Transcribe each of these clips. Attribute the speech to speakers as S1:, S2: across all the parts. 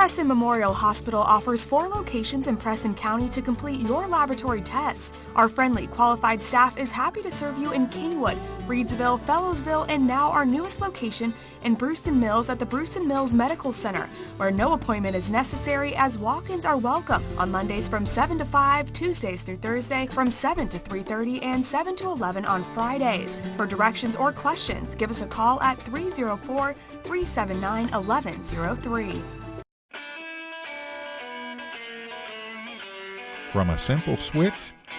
S1: Preston Memorial Hospital offers 4 locations in Preston County to complete your laboratory tests. Our friendly, qualified staff is happy to serve you in Kingwood, Reedsville, Fellowsville, and now our newest location in Brewston Mills at the Brewston Mills Medical Center, where no appointment is necessary as walk-ins are welcome on Mondays from 7 to 5, Tuesdays through Thursday from 7 to 3:30, and 7 to 11 on Fridays. For directions or questions, give us a call at 304-379-1103.
S2: From a simple switch,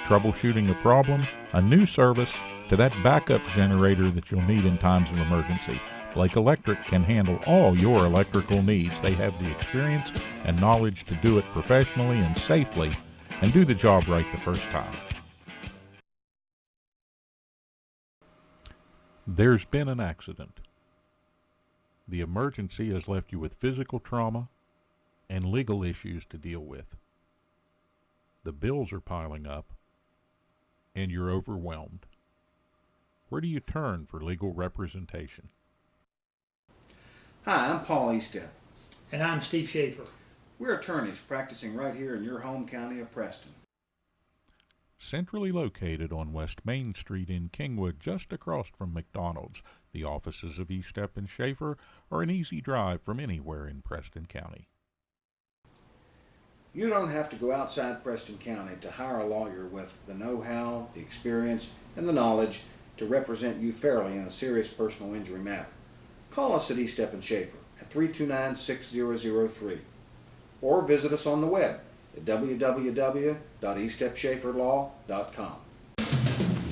S2: troubleshooting a problem, a new service, to that backup generator that you'll need in times of emergency, Blake Electric can handle all your electrical needs. They have the experience and knowledge to do it professionally and safely and do the job right the first time. There's been an accident. The emergency has left you with physical trauma and legal issues to deal with. The bills are piling up, and you're overwhelmed. Where do you turn for legal representation?
S3: Hi, I'm Paul Estep.
S4: And I'm Steve Schaefer.
S3: We're attorneys practicing right here in your home county of Preston.
S2: Centrally located on West Main Street in Kingwood, just across from McDonald's, the offices of Estep and Schaefer are an easy drive from anywhere in Preston County.
S3: You don't have to go outside Preston County to hire a lawyer with the know-how, the experience, and the knowledge to represent you fairly in a serious personal injury matter. Call us at Estep and Schaefer at 329-6003 or visit us on the web at www.estepschaeferlaw.com.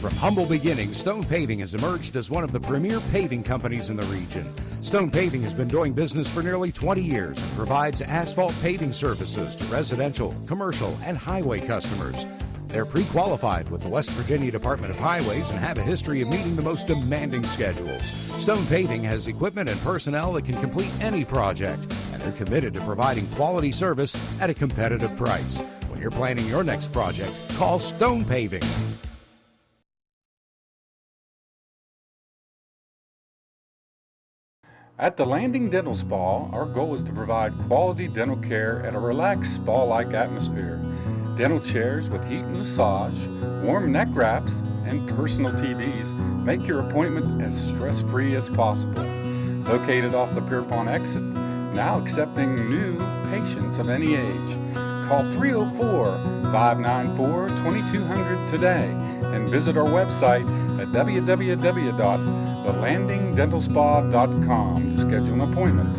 S5: From humble beginnings, Stone Paving has emerged as one of the premier paving companies in the region. Stone Paving has been doing business for nearly 20 years and provides asphalt paving services to residential, commercial, and highway customers. They're pre-qualified with the West Virginia Department of Highways and have a history of meeting the most demanding schedules. Stone Paving has equipment and personnel that can complete any project, and they're committed to providing quality service at a competitive price. When you're planning your next project, call Stone Paving.
S6: At the Landing Dental Spa, our goal is to provide quality dental care at a relaxed spa-like atmosphere. Dental chairs with heat and massage, warm neck wraps, and personal TVs make your appointment as stress-free as possible. Located off the Pierpont exit, now accepting new patients of any age. Call 304-594-2200 today and visit our website at www.thelandingdentalspa.com to schedule an appointment.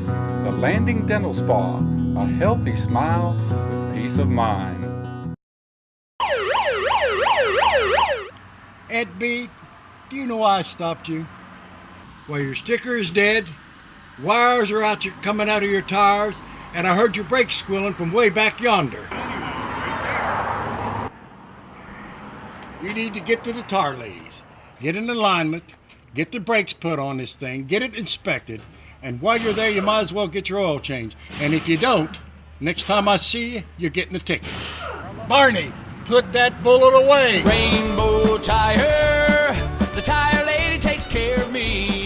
S6: The Landing Dental Spa, a healthy smile with peace of mind.
S7: Ed B, do you know why I stopped you? Well, your sticker is dead, wires are coming out of your tires, and I heard your brakes squealing from way back yonder. You need to get to the tar ladies, get in alignment, get the brakes put on this thing, get it inspected, and while you're there, you might as well get your oil changed. And if you don't, next time I see you, you're getting a ticket. Barney, put that bullet away.
S8: Rainbow Tire, the tire lady takes care of me.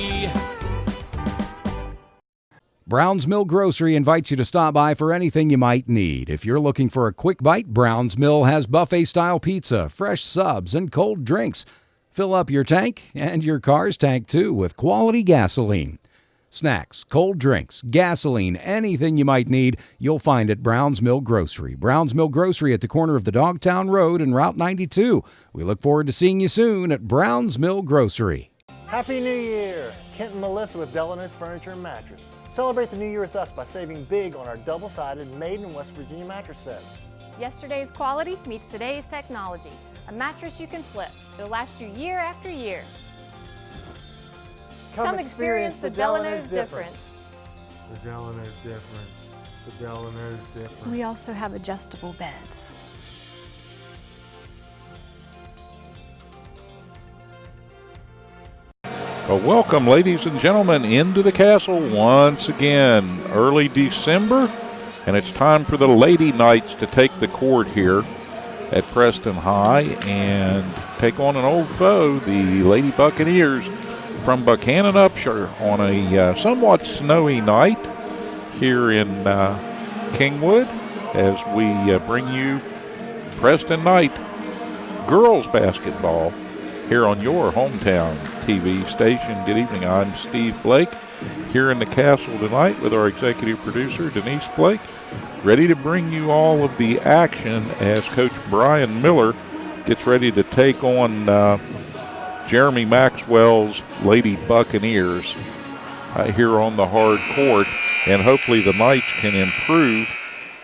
S5: Brown's Mill Grocery invites you to stop by for anything you might need. If you're looking for a quick bite, Brown's Mill has buffet-style pizza, fresh subs, and cold drinks. Fill up your tank and your car's tank, too, with quality gasoline. Snacks, cold drinks, gasoline, anything you might need, you'll find at Brown's Mill Grocery. Brown's Mill Grocery at the corner of the Dogtown Road and Route 92. We look forward to seeing you soon at Brown's Mill Grocery.
S9: Happy New Year! Kent and Melissa with Delano's Furniture and Mattress. Celebrate the new year with us by saving big on our double-sided made in West Virginia mattress sets.
S10: Yesterday's quality meets today's technology. A mattress you can flip. It'll last you year after year. Come experience the Delano's difference.
S11: The Delano's difference. The Delano's difference.
S10: We also have adjustable beds.
S2: Well, welcome, ladies and gentlemen, into the castle once again. Early December, and it's time for the Lady Knights to take the court here at Preston High and take on an old foe, the Lady Buckeneers from Buckhannon, Upshur, on a somewhat snowy night here in Kingwood as we bring you Preston Knight girls basketball here on your hometown TV station. Good evening. I'm Steve Blake here in the castle tonight with our executive producer, Denise Blake, ready to bring you all of the action as Coach Brian Miller gets ready to take on Jeremy Maxwell's Lady Buckeneers here on the hard court. And hopefully the Knights can improve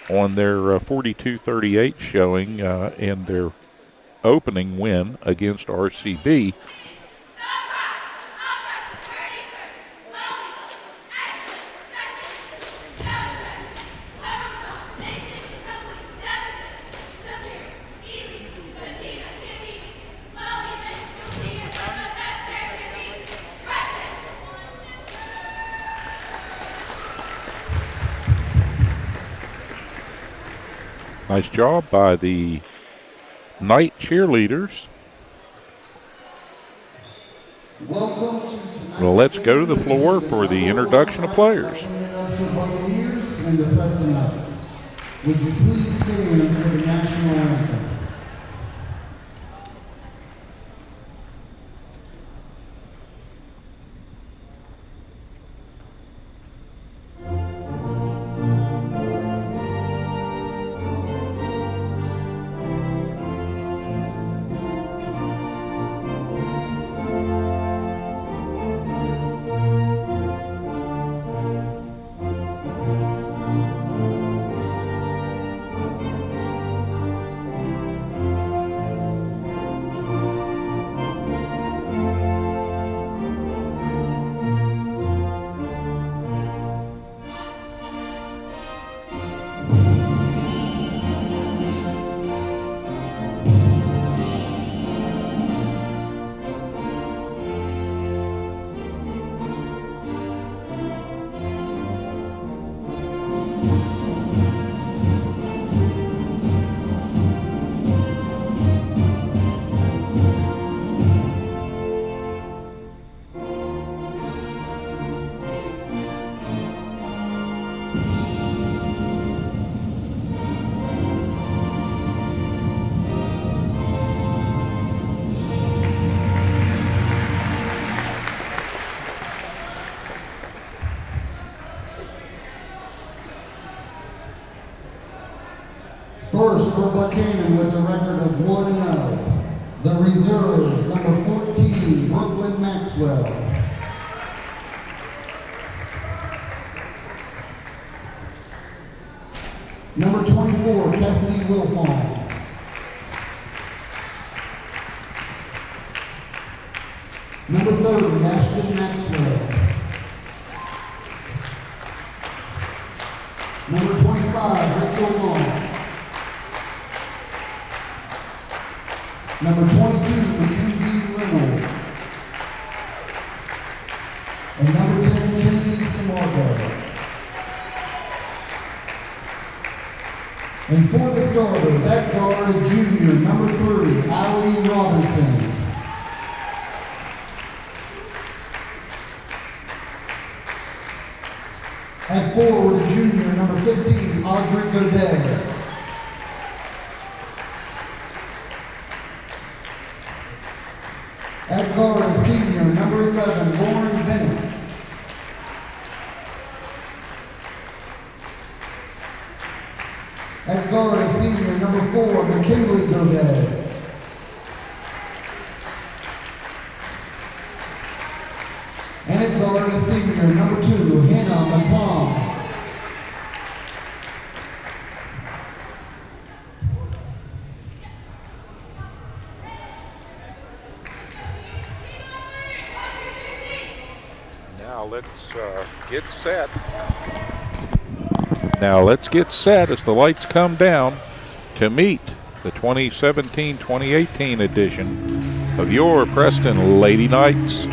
S2: on their 42-38 showing and their opening win against RCB. Nice job by the Knight cheerleaders. Well, let's go to the floor for the introduction of players.
S12: Upshur Buccaneers and the Preston Knights. Would you please stand for the national anthem? First for Buckhannon with a record of 1-0. The reserves, number 14, Brooklyn Maxwell. Number 24, Cassidy Wilfong. Number 30, Ashton Maxwell. Number 25, Rachel Long. Number 22, Mackenzie Reynolds. And number 10, Kennedy Samargo. And for the starters, at guard, a junior, number 3, Allie Robinson. At forward, a junior, number 15, Audrey Godet. At guard, a senior, number 11, Lauren Bennett. At guard, a senior, number 4, McKinley Godet. And at guard, a senior, number 2, Hannah McClung.
S2: Now let's get set as the lights come down to meet the 2017-2018 edition of your Preston Lady Knights.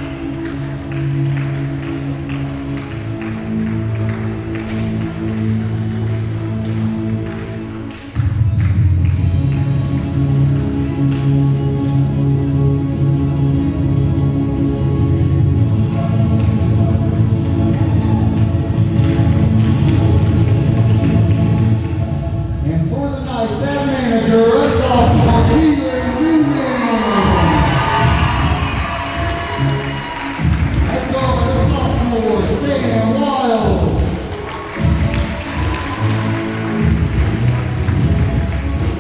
S12: Knights and manager, a sophomore, Keelan Newman. At guard, a sophomore, Sam Wild.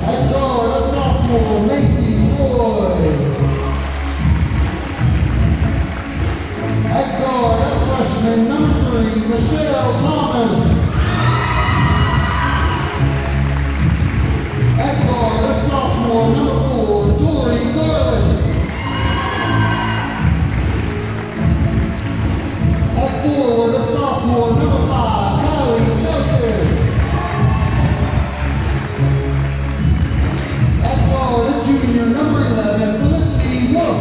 S12: At guard, a sophomore, Macy Floyd. At guard, a freshman, number 3, Michelle Thomas. At guard, a sophomore, number 4, Tori Garlis. At forward, a sophomore, number 5, Kylie Felton. At guard, a junior, number 11, Felicity Wolf.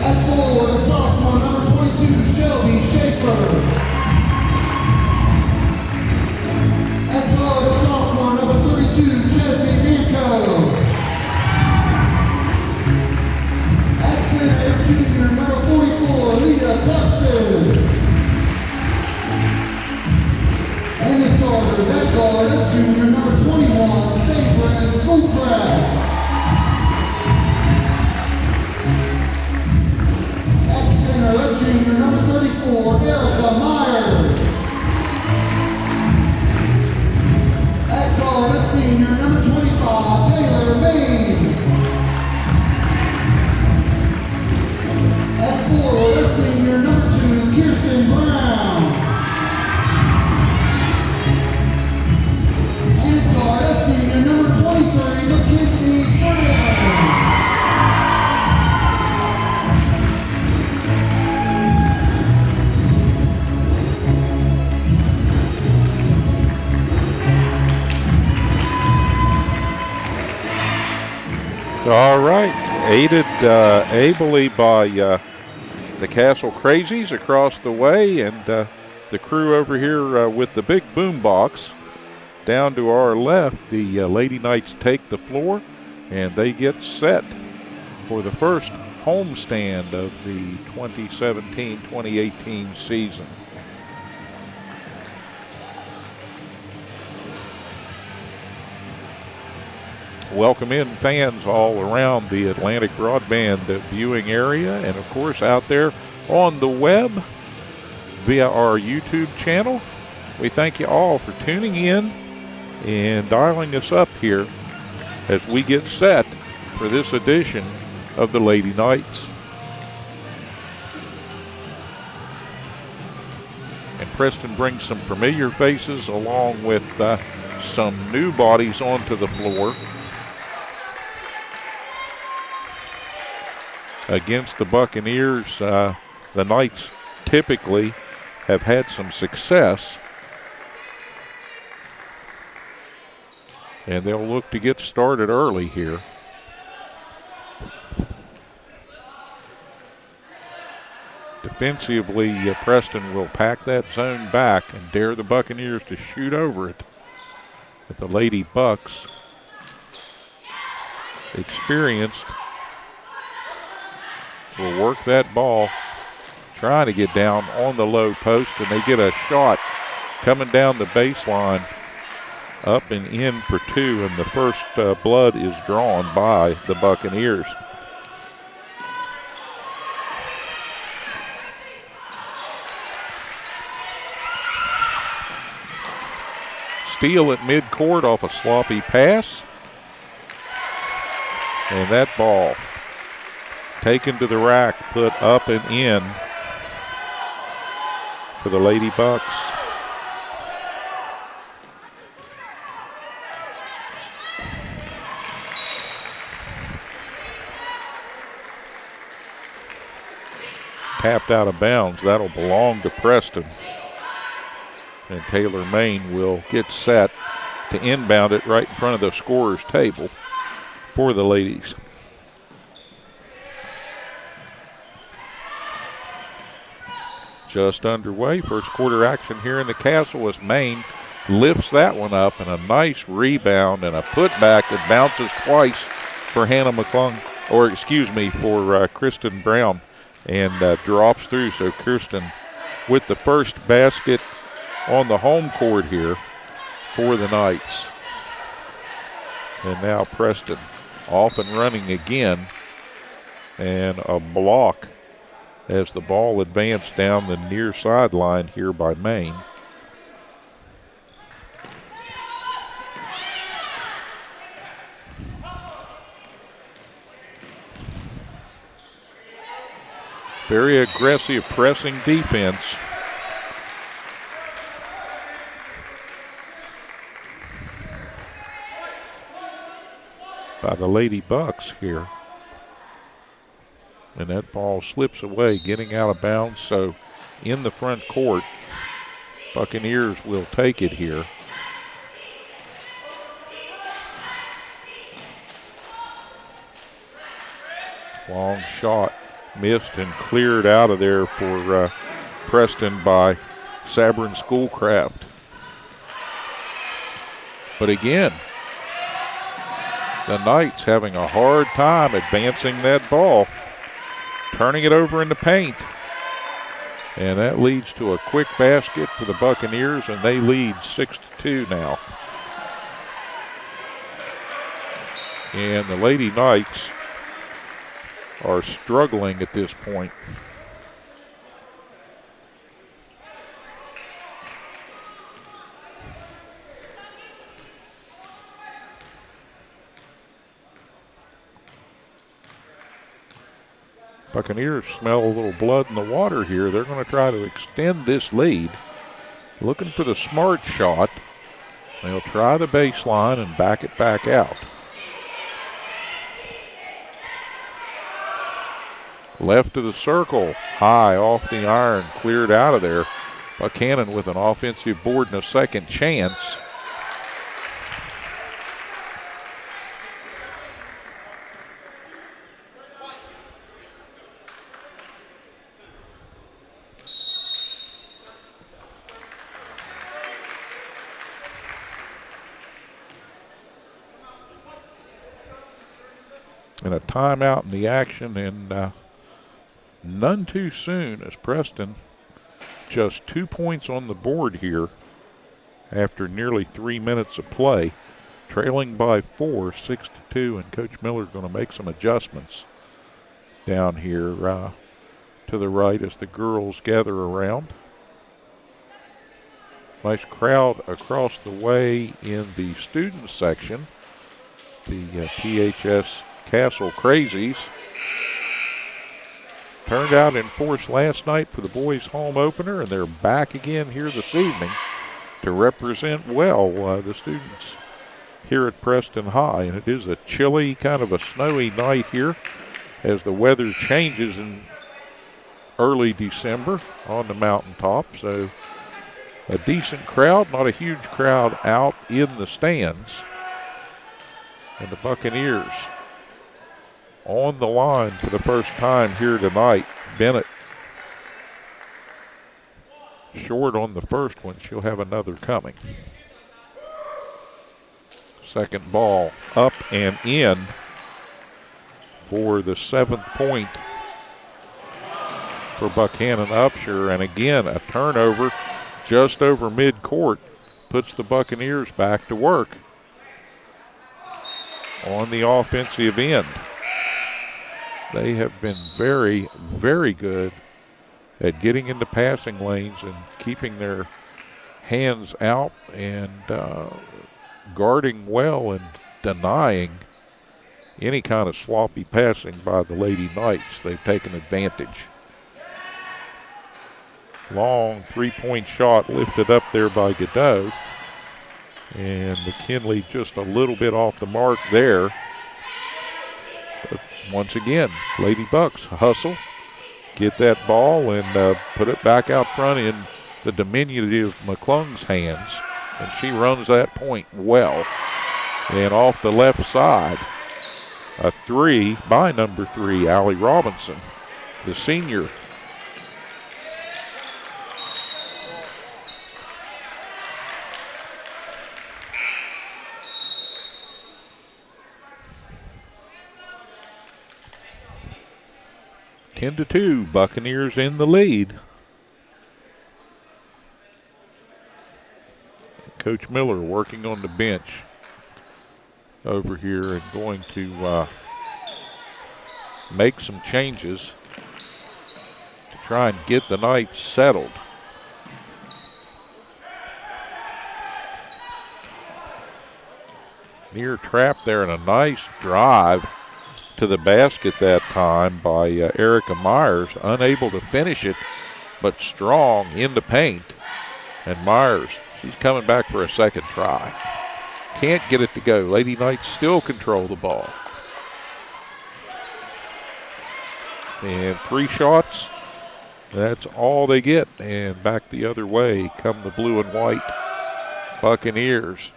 S12: At forward, a sophomore, number 22, Shelby Schaefer. At guard, a sophomore, number 32, Jasmine Minko. At center, junior, number 44, Leah Clarkson. And the starters at guard, a junior, number 21, Sabrin Schoolcraft. At center, a junior, number 34, Erica Myers. At guard, a senior, number 25, Taylor Main. At forward, a senior, number 2, Kirsten Brown. And at guard, a senior, number 23, Mackenzie Ferdinand.
S2: All right, aided ably by the Castle Crazies across the way and the crew over here with the big boom box. Down to our left, the Lady Knights take the floor and they get set for the first homestand of the 2017-2018 season. Welcome in fans all around the Atlantic Broadband viewing area and of course out there on the web via our YouTube channel. We thank you all for tuning in and dialing us up here as we get set for this edition of the Lady Knights. And Preston brings some familiar faces along with some new bodies onto the floor. Against the Buccaneers, the Knights typically have had some success. And they'll look to get started early here. Defensively, Preston will pack that zone back and dare the Buccaneers to shoot over it. But the Lady Bucks, experienced, will work that ball, trying to get down on the low post, and they get a shot coming down the baseline, up and in for 2, and the first blood is drawn by the Buccaneers. Steal at midcourt off a sloppy pass, and that ball taken to the rack, put up and in for the Lady Bucks. Tapped out of bounds. That'll belong to Preston. And Taylor Main will get set to inbound it right in front of the scorer's table for the ladies. Just underway. First quarter action here in the Castle as Maine lifts that one up, and a nice rebound and a putback that bounces twice for Hannah McClung, or excuse me, for Kristen Brown, and drops through. So Kirsten with the first basket on the home court here for the Knights. And now Preston off and running again. And a block as the ball advanced down the near sideline here by Maine. Very aggressive pressing defense. By the Lady Bucks here. And that ball slips away, getting out of bounds. So in the front court, Buccaneers will take it here. Long shot missed and cleared out of there for Preston by Sabrin Schoolcraft. But again, the Knights having a hard time advancing that ball, turning it over in the paint. And that leads to a quick basket for the Buccaneers, and they lead 6-2 now. And the Lady Knights are struggling at this point. Buccaneers smell a little blood in the water here. They're going to try to extend this lead. Looking for the smart shot. They'll try the baseline and back it back out. Left of the circle, high off the iron, cleared out of there. Buckhannon with an offensive board and a second chance. And a timeout in the action, and none too soon, as Preston just 2 points on the board here after nearly 3 minutes of play, trailing by 4, 6-2, and Coach Miller's going to make some adjustments down here to the right as the girls gather around. Nice crowd across the way in the student section. The PHS Castle Crazies turned out in force last night for the boys' home opener, and they're back again here this evening to represent well the students here at Preston High. And it is a chilly, kind of a snowy night here as the weather changes in early December on the mountaintop. So a decent crowd, not a huge crowd out in the stands. And the Buccaneers on the line for the first time here tonight. Bennett short on the first one. She'll have another coming. Second ball up and in for the 7th point for Buckhannon Upshur. And again, a turnover just over midcourt puts the Buccaneers back to work on the offensive end. They have been very, very good at getting into passing lanes and keeping their hands out and guarding well and denying any kind of sloppy passing by the Lady Knights. They've taken advantage. Long three-point shot lifted up there by Godot. And McKinley just a little bit off the mark there. But once again, Lady Bucks hustle, get that ball, and put it back out front in the diminutive McClung's hands. And she runs that point well. And off the left side, a three by number 3, Allie Robinson, the senior. Ten to 2, Buccaneers in the lead. Coach Miller working on the bench over here and going to make some changes to try and get the Knights settled. Near trap there, and a nice drive to the basket that time by Erica Myers. Unable to finish it, but strong in the paint. And Myers, she's coming back for a second try. Can't get it to go. Lady Knights still control the ball. And 3 shots, that's all they get. And back the other way come the blue and white Buccaneers.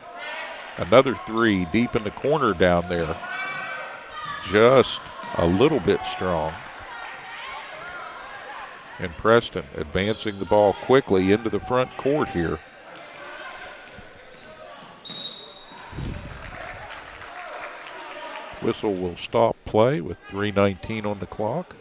S2: Another 3 deep in the corner down there. Just a little bit strong. And Preston advancing the ball quickly into the front court here. Whistle will stop play with 3:19 on the clock.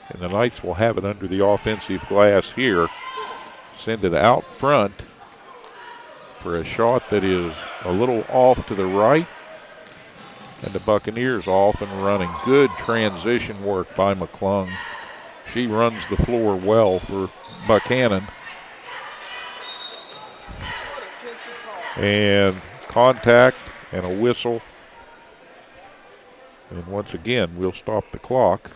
S2: And the Knights will have it under the offensive glass here. Send it out front for a shot that is a little off to the right. And the Buccaneers off and running. Good transition work by McClung. She runs the floor well for Buckhannon. And contact and a whistle. And once again, we'll stop the clock.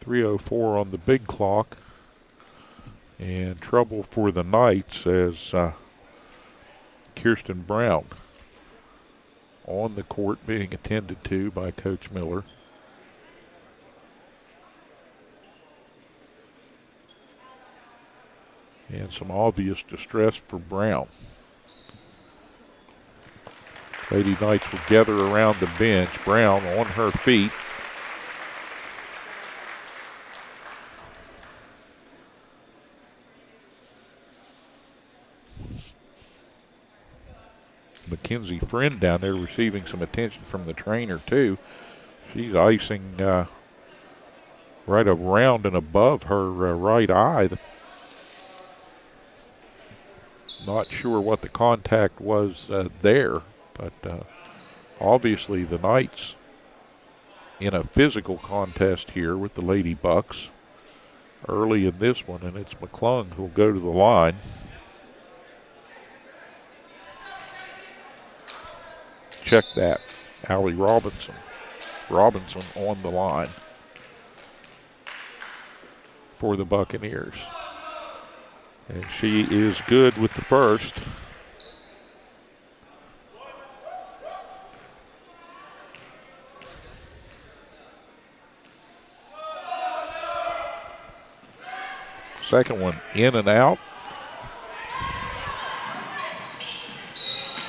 S2: .304 on the big clock, and trouble for the Knights as Kirsten Brown on the court being attended to by Coach Miller. And some obvious distress for Brown. Lady Knights will gather around the bench. Brown on her feet. Mackenzie Friend down there receiving some attention from the trainer too. She's icing right around and above her right eye. Not sure what the contact was there, but obviously the Knights in a physical contest here with the Lady Bucks early in this one, and it's McClung who'll go to the line. Check that. Allie Robinson on the line for the Buccaneers. And she is good with the first. Second one in and out.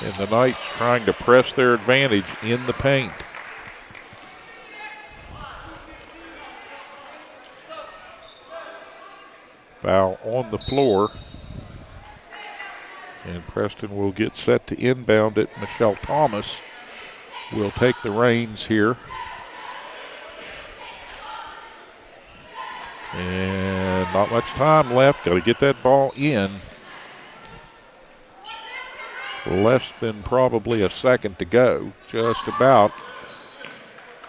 S2: And the Knights trying to press their advantage in the paint. Foul on the floor. And Preston will get set to inbound it. Michelle Thomas will take the reins here. And not much time left. Got to get that ball in. Less than probably a second to go. Just about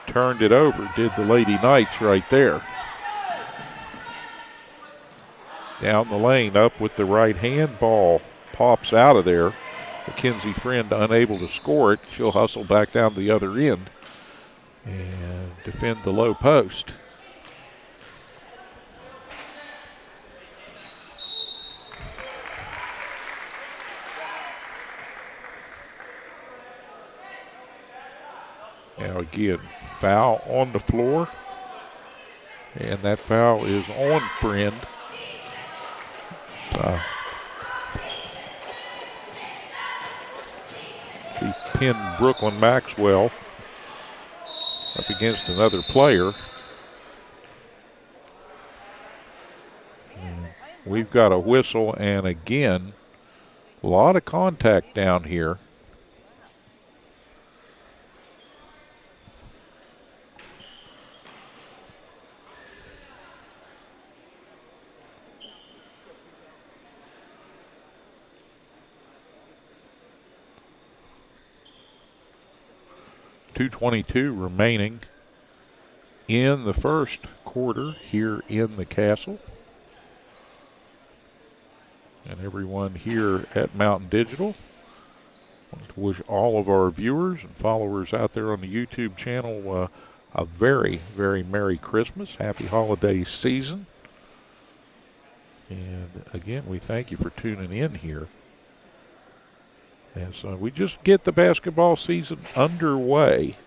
S2: turned it over, did the Lady Knights right there. Down the lane, up with the right hand, ball pops out of there. Mackenzie Friend unable to score it. She'll hustle back down the other end and defend the low post. Now again, foul on the floor, and that foul is on Friend. She pinned Brooklyn Maxwell up against another player. we've got a whistle, and again, a lot of contact down here. .222 remaining in the first quarter here in the Castle. And everyone here at Mountain Digital, I want to wish all of our viewers and followers out there on the YouTube channel a very, very Merry Christmas, Happy Holiday Season. And again, we thank you for tuning in here. As we just get the basketball season underway.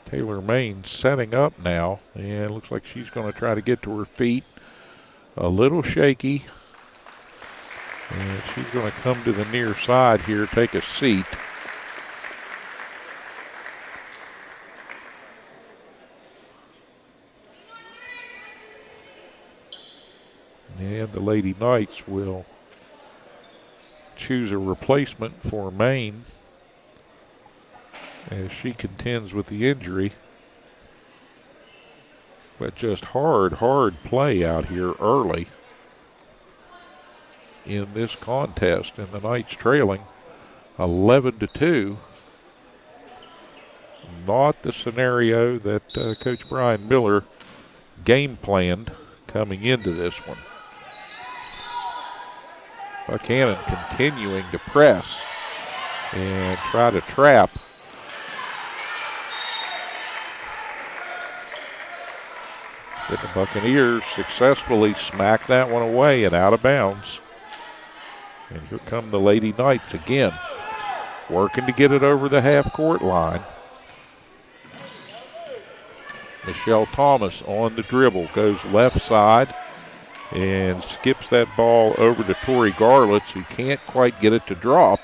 S2: Taylor Maine setting up now, and it looks like she's going to try to get to her feet. A little shaky. And she's going to come to the near side here, take a seat. And the Lady Knights will choose a replacement for Maine as she contends with the injury. But just hard play out here early in this contest, and the Knights trailing 11-2. Not the scenario that Coach Brian Miller game planned coming into this one. Buckhannon continuing to press and try to trap. But the Buccaneers successfully smack that one away and out of bounds. And here come the Lady Knights again, working to get it over the half-court line. Michelle Thomas on the dribble, goes left side and skips that ball over to Tori Garlitz, who can't quite get it to drop.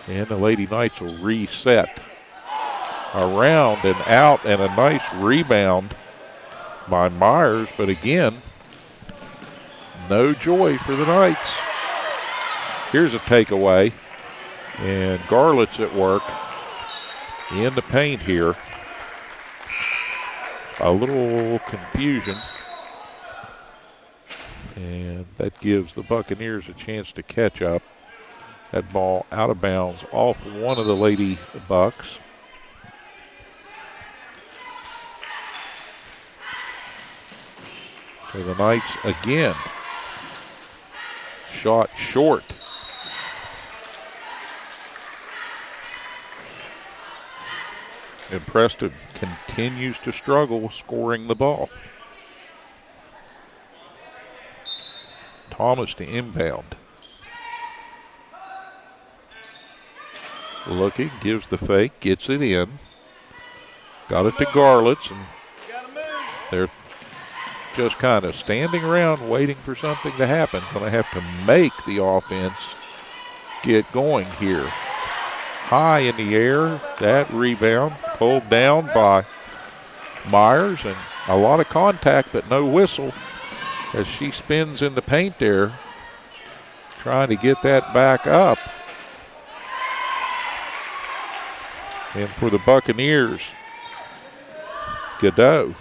S2: And the Lady Knights will reset. Around and out, and a nice rebound by Myers, but again, no joy for the Knights. Here's a takeaway, and Garlitz at work in the paint here. A little confusion, and that gives the Buccaneers a chance to catch up. That ball out of bounds off one of the Lady Bucks. So the Knights again shot short. And Preston continues to struggle scoring the ball. Thomas to inbound. Looking, gives the fake, gets it in. Got it to Garlitz, and they're just kind of standing around waiting for something to happen. Going to have to make the offense get going here. High in the air, that rebound pulled down by Myers, and a lot of contact but no whistle as she spins in the paint there, trying to get that back up. And for the Buccaneers, Godot.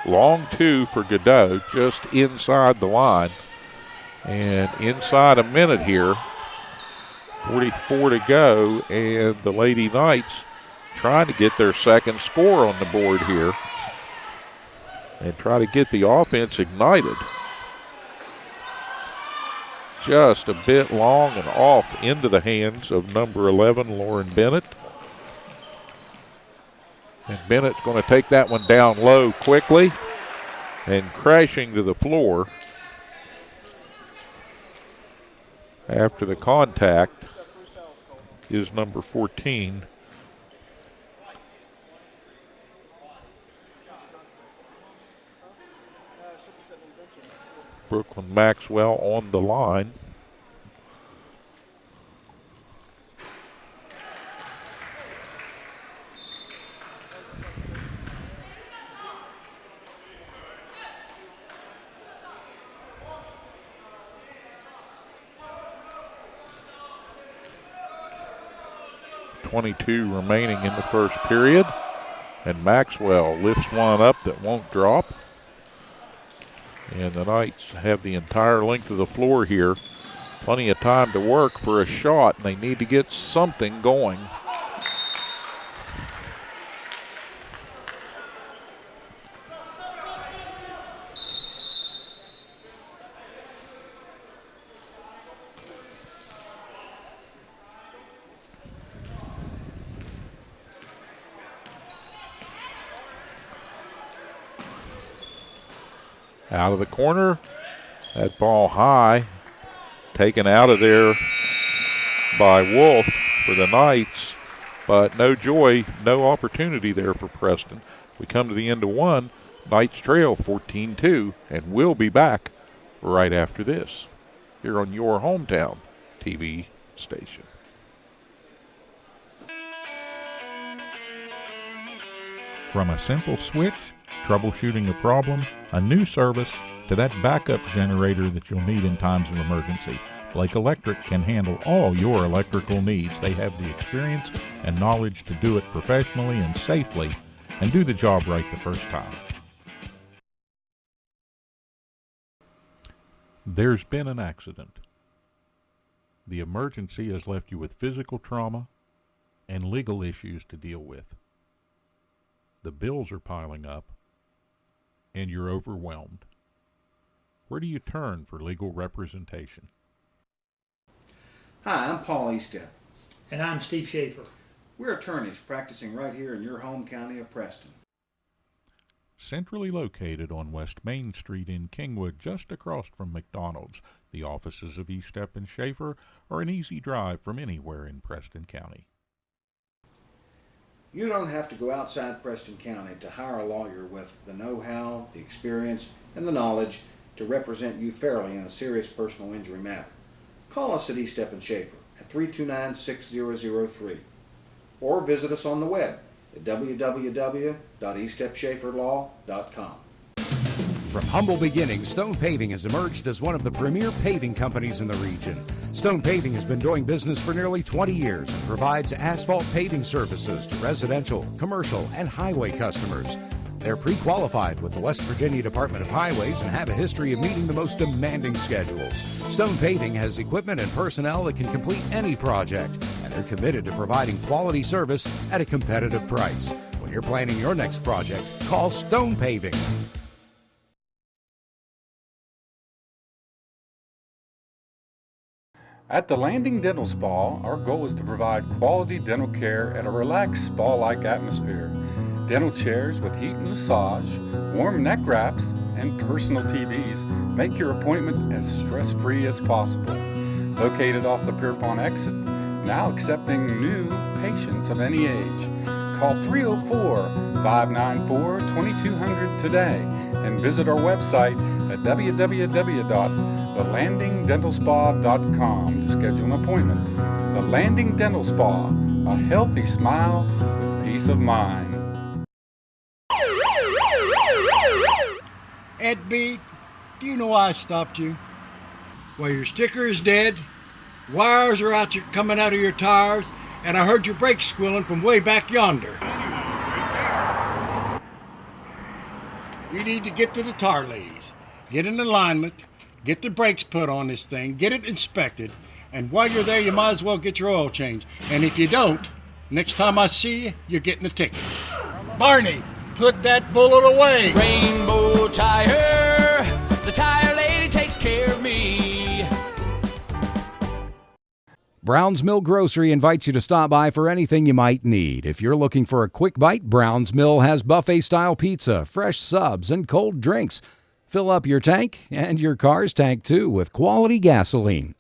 S2: Long two for Godot, just inside the line. And inside a minute here, 44 to go, and the Lady Knights trying to get their second score on the board here and try to get the offense ignited. Just a bit long and off into the hands of number 11, Lauren Bennett. And Bennett's going to take that one down low quickly, and crashing to the floor after the contact is number 14. Brooklyn Maxwell on the line. 3:22 remaining in the first period. And Maxwell lifts one up that won't drop. And the Knights have the entire length of the floor here. Plenty of time to work for a shot, and they need to get something going. Out of the corner, that ball high, taken out of there by Wolf for the Knights, but no joy, no opportunity there for Preston. We come to the end of one, Knights trail 14-2, and we'll be back right after this here on your hometown TV station. From a simple switch, troubleshooting a problem, a new service, to that backup generator that you'll need in times of emergency, Blake Electric can handle all your electrical needs. They have the experience and knowledge to do it professionally and safely and do the job right the first time. There's been an accident. The emergency has left you with physical trauma and legal issues to deal with. The bills are piling up, and you're overwhelmed. Where do you turn for legal representation?
S3: Hi, I'm Paul Eastep.
S4: And I'm Steve Schaefer.
S3: We're attorneys practicing right here in your home county of Preston.
S2: Centrally located on West Main Street in Kingwood, just across from McDonald's, the offices of Eastep and Schaefer are an easy drive from anywhere in Preston County.
S3: You don't have to go outside Preston County to hire a lawyer with the know-how, the experience, and the knowledge to represent you fairly in a serious personal injury matter. Call us at Eastep and Schaefer at 329-6003 or visit us on the web at www.eastepschaeferlaw.com.
S5: From humble beginnings, Stone Paving has emerged as one of the premier paving companies in the region. Stone Paving has been doing business for nearly 20 years and provides asphalt paving services to residential, commercial, and highway customers. They're pre-qualified with the West Virginia Department of Highways and have a history of meeting the most demanding schedules. Stone Paving has equipment and personnel that can complete any project, and they're committed to providing quality service at a competitive price. When you're planning your next project, call Stone Paving.
S6: At the Landing Dental Spa, our goal is to provide quality dental care at a relaxed spa-like atmosphere. Dental chairs with heat and massage, warm neck wraps, and personal TVs make your appointment as stress-free as possible. Located off the Pierpont exit, now accepting new patients of any age. Call 304-594-2200 today and visit our website at www.thelandingdentalspa.com to schedule an appointment. The Landing Dental Spa, a healthy smile with peace of mind.
S7: Ed B, do you know why I stopped you? Well, your sticker is dead, wires are coming out of your tires, and I heard your brakes squealing from way back yonder. You need to get to the tar ladies, get in alignment, get the brakes put on this thing, get it inspected, and while you're there, you might as well get your oil changed. And if you don't, next time I see you, you're getting a ticket. Barney, put that bullet away.
S8: Rainbow Tire, the tire lady takes care of me.
S5: Brown's Mill Grocery invites you to stop by for anything you might need. If you're looking for a quick bite, Brown's Mill has buffet-style pizza, fresh subs, and cold drinks. Fill up your tank and your car's tank, too, with quality gasoline.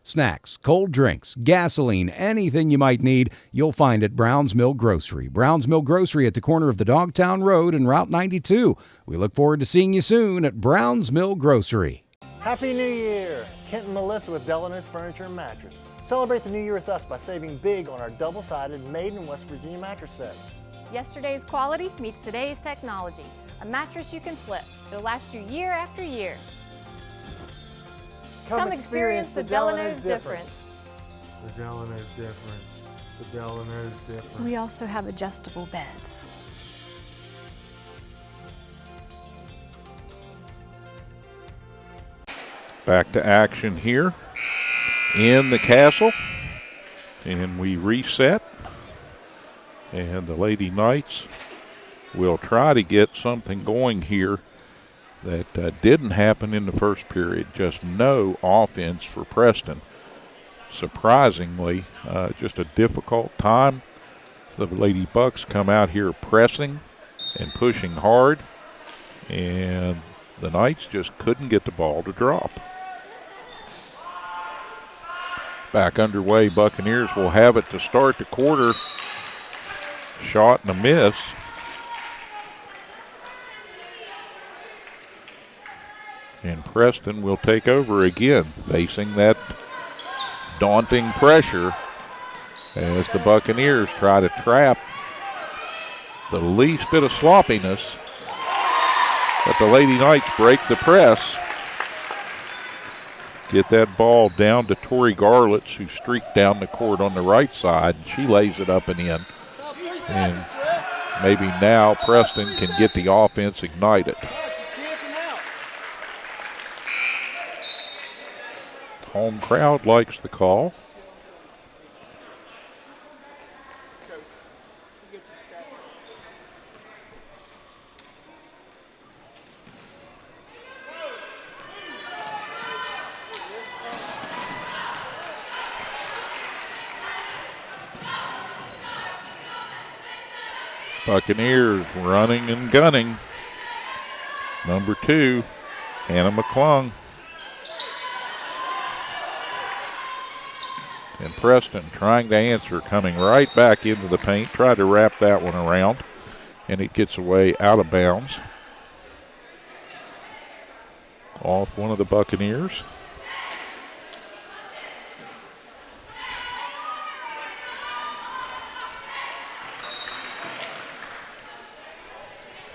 S5: Snacks, cold drinks, gasoline, anything you might need, you'll find at Brown's Mill Grocery. Brown's Mill Grocery at the corner of the Dogtown Road and Route 92. We look forward to seeing you soon at Brown's Mill Grocery.
S9: Happy New Year! Kent and Melissa with Delano's Furniture and Mattress. Celebrate the new year with us by saving big on our double-sided made in West Virginia mattress sets.
S10: Yesterday's quality meets today's technology. A mattress you can flip. It'll last you year after year.
S9: Come experience the Delano's difference.
S11: The Delano's difference. The Delaware is different.
S10: We also have adjustable beds.
S2: Back to action here in the castle. And we reset. And the Lady Knights will try to get something going here that didn't happen in the first period. Just no offense for Preston. Surprisingly, just a difficult time. The Lady Bucks come out here pressing and pushing hard, and the Knights just couldn't get the ball to drop. Back underway, Buccaneers will have it to start the quarter. Shot and a miss. And Preston will take over again, facing that daunting pressure as the Buccaneers try to trap the least bit of sloppiness. But the Lady Knights break the press. Get that ball down to Tori Garlitz, who streaked down the court on the right side. She lays it up and in. And maybe now Preston can get the offense ignited. Home crowd likes the call. Buccaneers running and gunning. Number 2, Hannah McClung. And Preston trying to answer, coming right back into the paint. Tried to wrap that one around, and it gets away out of bounds. Off one of the Buccaneers.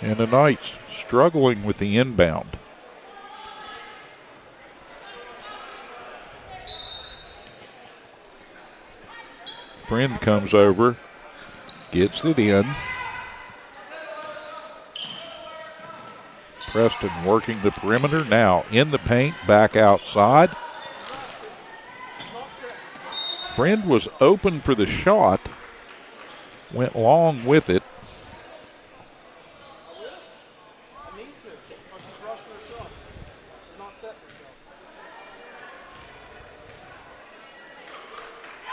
S2: And the Knights struggling with the inbound. Friend comes over, gets it in. Preston working the perimeter, now in the paint, back outside. Friend was open for the shot, went long with it.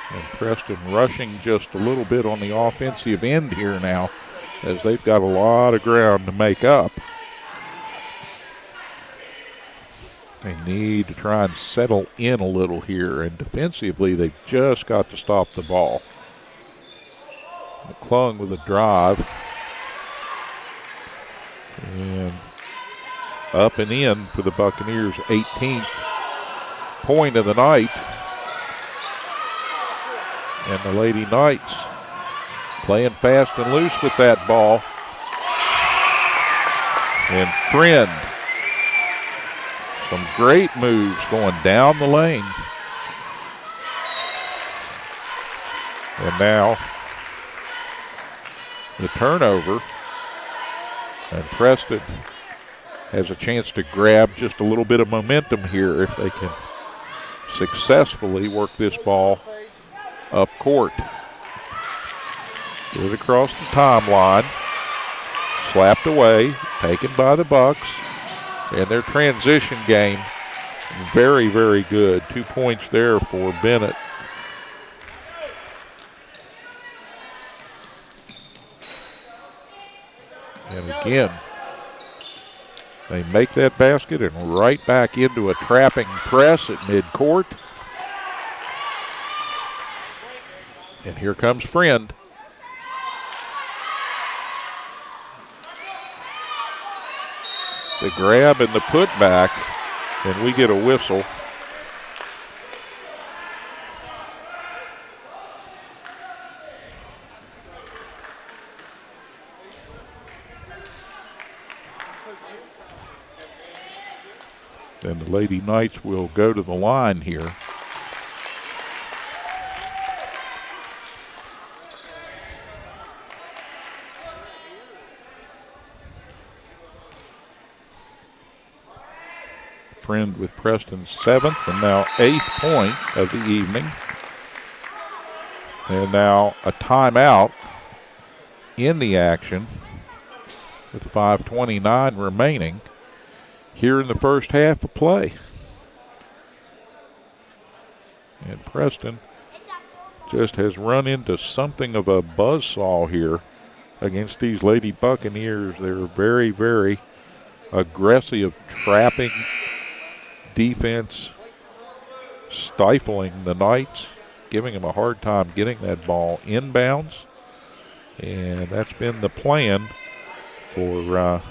S2: And Preston rushing just a little bit on the offensive end here now, as they've got a lot of ground to make up. They need to try and settle in a little here, and defensively they've just got to stop the ball. McClung with a drive. And up and in for the Buccaneers' 18th point of the night. And the Lady Knights playing fast and loose with that ball. And Friend, some great moves going down the lane. And now the turnover. And Preston has a chance to grab just a little bit of momentum here if they can successfully work this ball up court. Get it across the timeline. Slapped away, taken by the Bucks. And their transition game, very, very good. 2 points there for Bennett. And again, they make that basket and right back into a trapping press at midcourt. And here comes Friend. The grab and the putback, and we get a whistle. And the Lady Knights will go to the line here. friend with Preston's 7th and now 8th point of the evening. And now a timeout in the action with 5:29 remaining here in the first half of play. And Preston just has run into something of a buzzsaw here against these Lady Buccaneers. They're very, very aggressive, trapping defense, stifling the Knights, giving them a hard time getting that ball inbounds. And that's been the plan for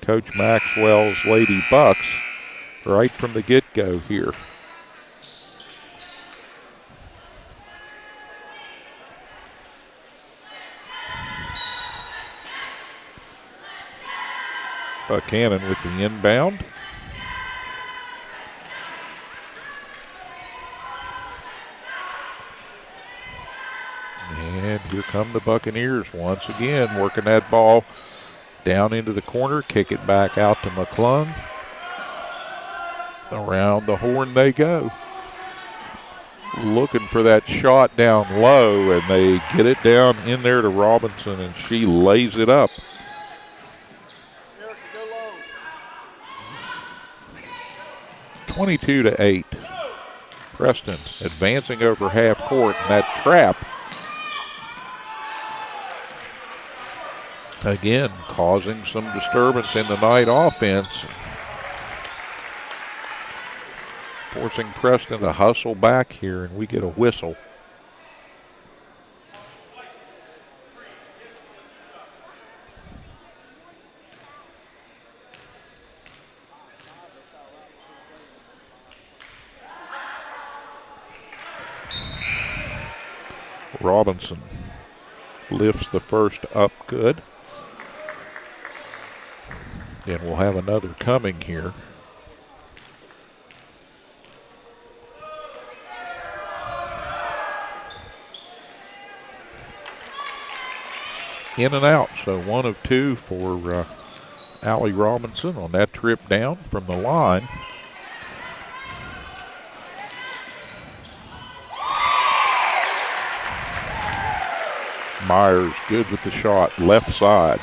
S2: Coach Maxwell's Lady Bucks right from the get-go here. Buckhannon with the inbound. And here come the Buccaneers once again, working that ball down into the corner, kick it back out to McClung. Around the horn they go. Looking for that shot down low, and they get it down in there to Robinson, and she lays it up. 22-8. Preston advancing over half court, and that trap again causing some disturbance in the Knight offense, forcing Preston to hustle back here, and we get a whistle. Robinson lifts the first up good. And we'll have another coming here. In and out, so 1 of 2 for Allie Robinson on that trip down from the line. Myers good with the shot, left side.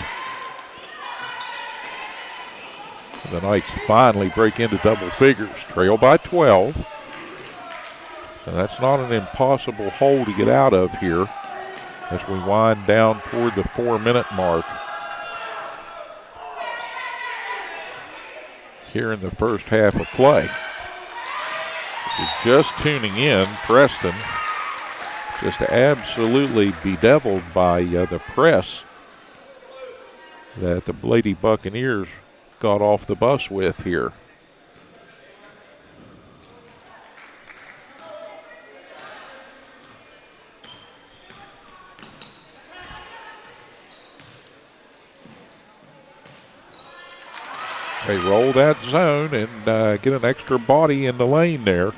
S2: The Knights finally break into double figures, trail by 12. So that's not an impossible hole to get out of here as we wind down toward the 4-minute mark here in the first half of play. If you're just tuning in, Preston just absolutely bedeviled by the press that the Lady Buccaneers got off the bus with here. They roll that zone and get an extra body in the lane there.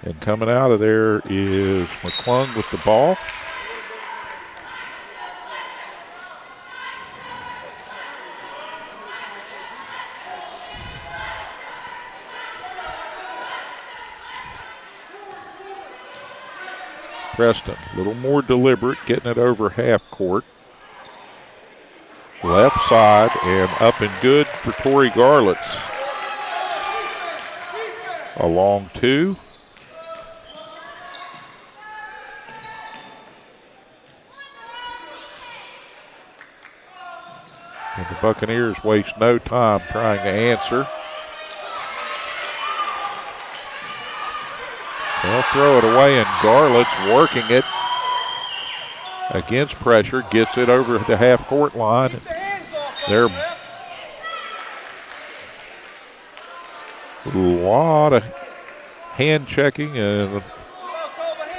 S2: And coming out of there is McClung with the ball. Preston, a little more deliberate, getting it over half court. Left side and up and good for Tori Garlitz. A long 2. And the Buccaneers waste no time trying to answer. They'll throw it away, and Garlitz working it against pressure, gets it over the half-court line. There a lot of hand checking and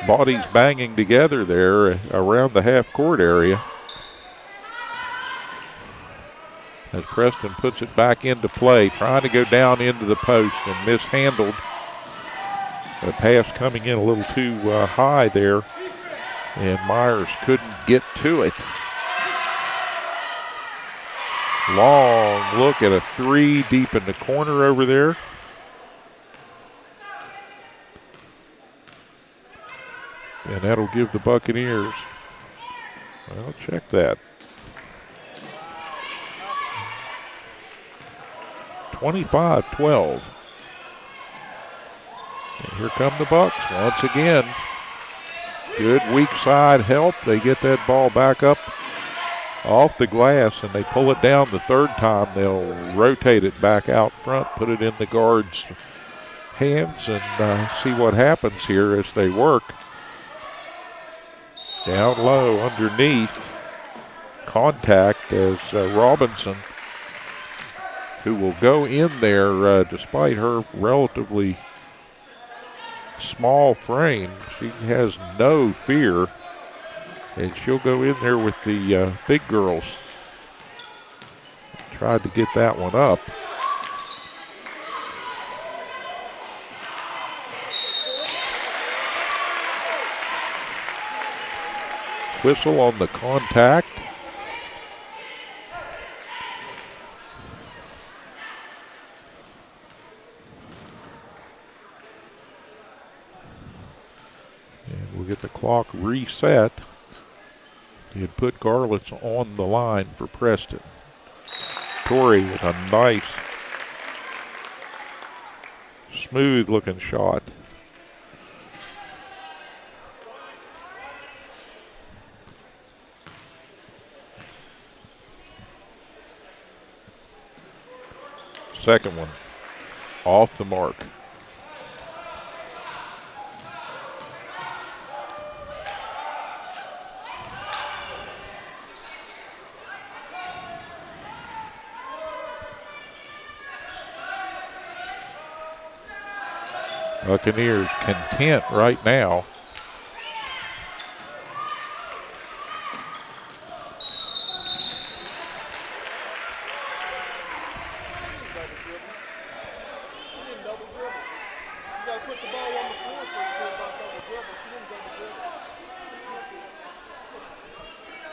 S2: bodies banging together there around the half-court area. As Preston puts it back into play, trying to go down into the post and mishandled. The pass coming in a little too high there, and Myers couldn't get to it. Long look at a three deep in the corner over there. And that'll give the Buccaneers, well, check that, 25-12. And here come the Bucks once again. Good weak side help. They get that ball back up off the glass and they pull it down the third time. They'll rotate it back out front, put it in the guard's hands, and see what happens here as they work. Down low underneath, contact as Robinson, who will go in there despite her relatively small frame. She has no fear, and she'll go in there with the big girls. Tried to get that one up. Whistle on the contact. And we'll get the clock reset. He had put Garlitz on the line for Preston. Torrey with a nice, smooth looking shot. Second one, off the mark. Buccaneers content right now.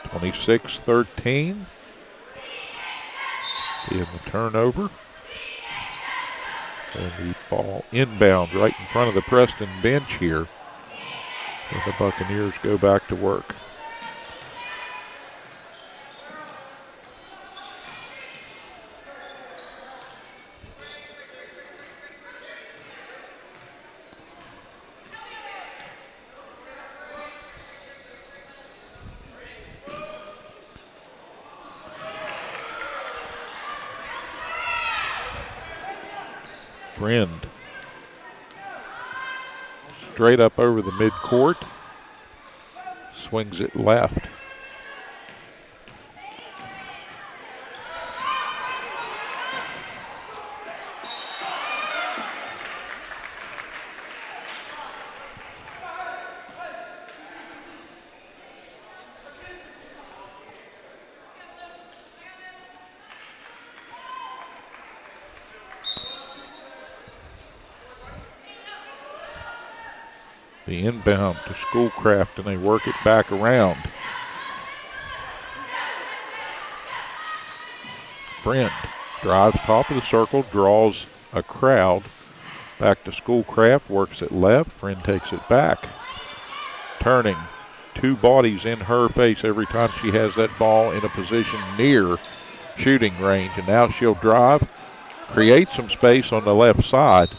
S2: Twenty 26-13. In the turnover. And the ball inbound right in front of the Preston bench here. And the Buccaneers go back to work. Friend. Straight up over the midcourt. Swings it left. The inbound to Schoolcraft, and they work it back around. Friend drives top of the circle, draws a crowd. Back to Schoolcraft, works it left. Friend takes it back. Turning, two bodies in her face every time she has that ball in a position near shooting range. And now she'll drive, create some space on the left side.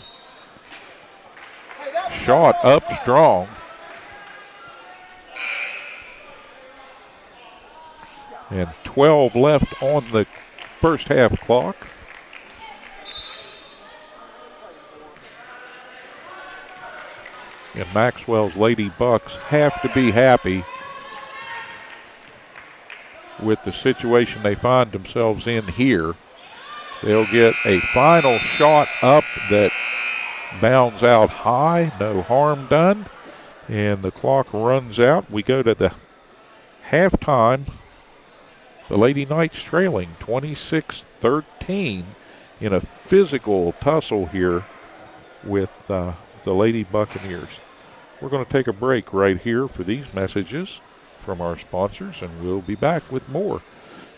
S2: Shot up strong. And 12 left on the first half clock. And Maxwell's Lady Bucks have to be happy with the situation they find themselves in here. They'll get a final shot up that bounds out high, no harm done, and the clock runs out. We go to the halftime. The Lady Knights trailing 26-13 in a physical tussle here with the Lady Buccaneers. We're going to take a break right here for these messages from our sponsors, and we'll be back with more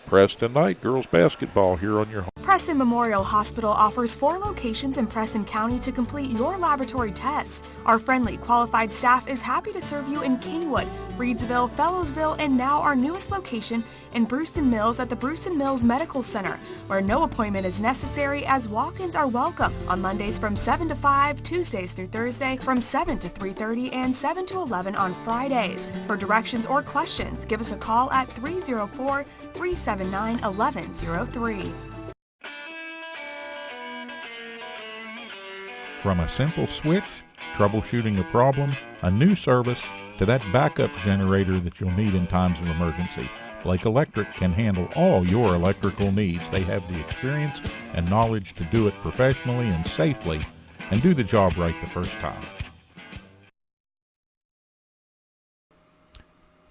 S2: Preston Knight girls basketball here on your home.
S1: Preston Memorial Hospital offers 4 locations in Preston County to complete your laboratory tests. Our friendly, qualified staff is happy to serve you in Kingwood, Reedsville, Fellowsville, and now our newest location in Brewston Mills at the Brewston Mills Medical Center, where no appointment is necessary as walk-ins are welcome on Mondays from 7 to 5, Tuesdays through Thursday from 7 to 3:30, and 7 to 11 on Fridays. For directions or questions, give us a call at 304-379-1103.
S2: From a simple switch, troubleshooting a problem, a new service, to that backup generator that you'll need in times of emergency, Blake Electric can handle all your electrical needs. They have the experience and knowledge to do it professionally and safely and do the job right the first time.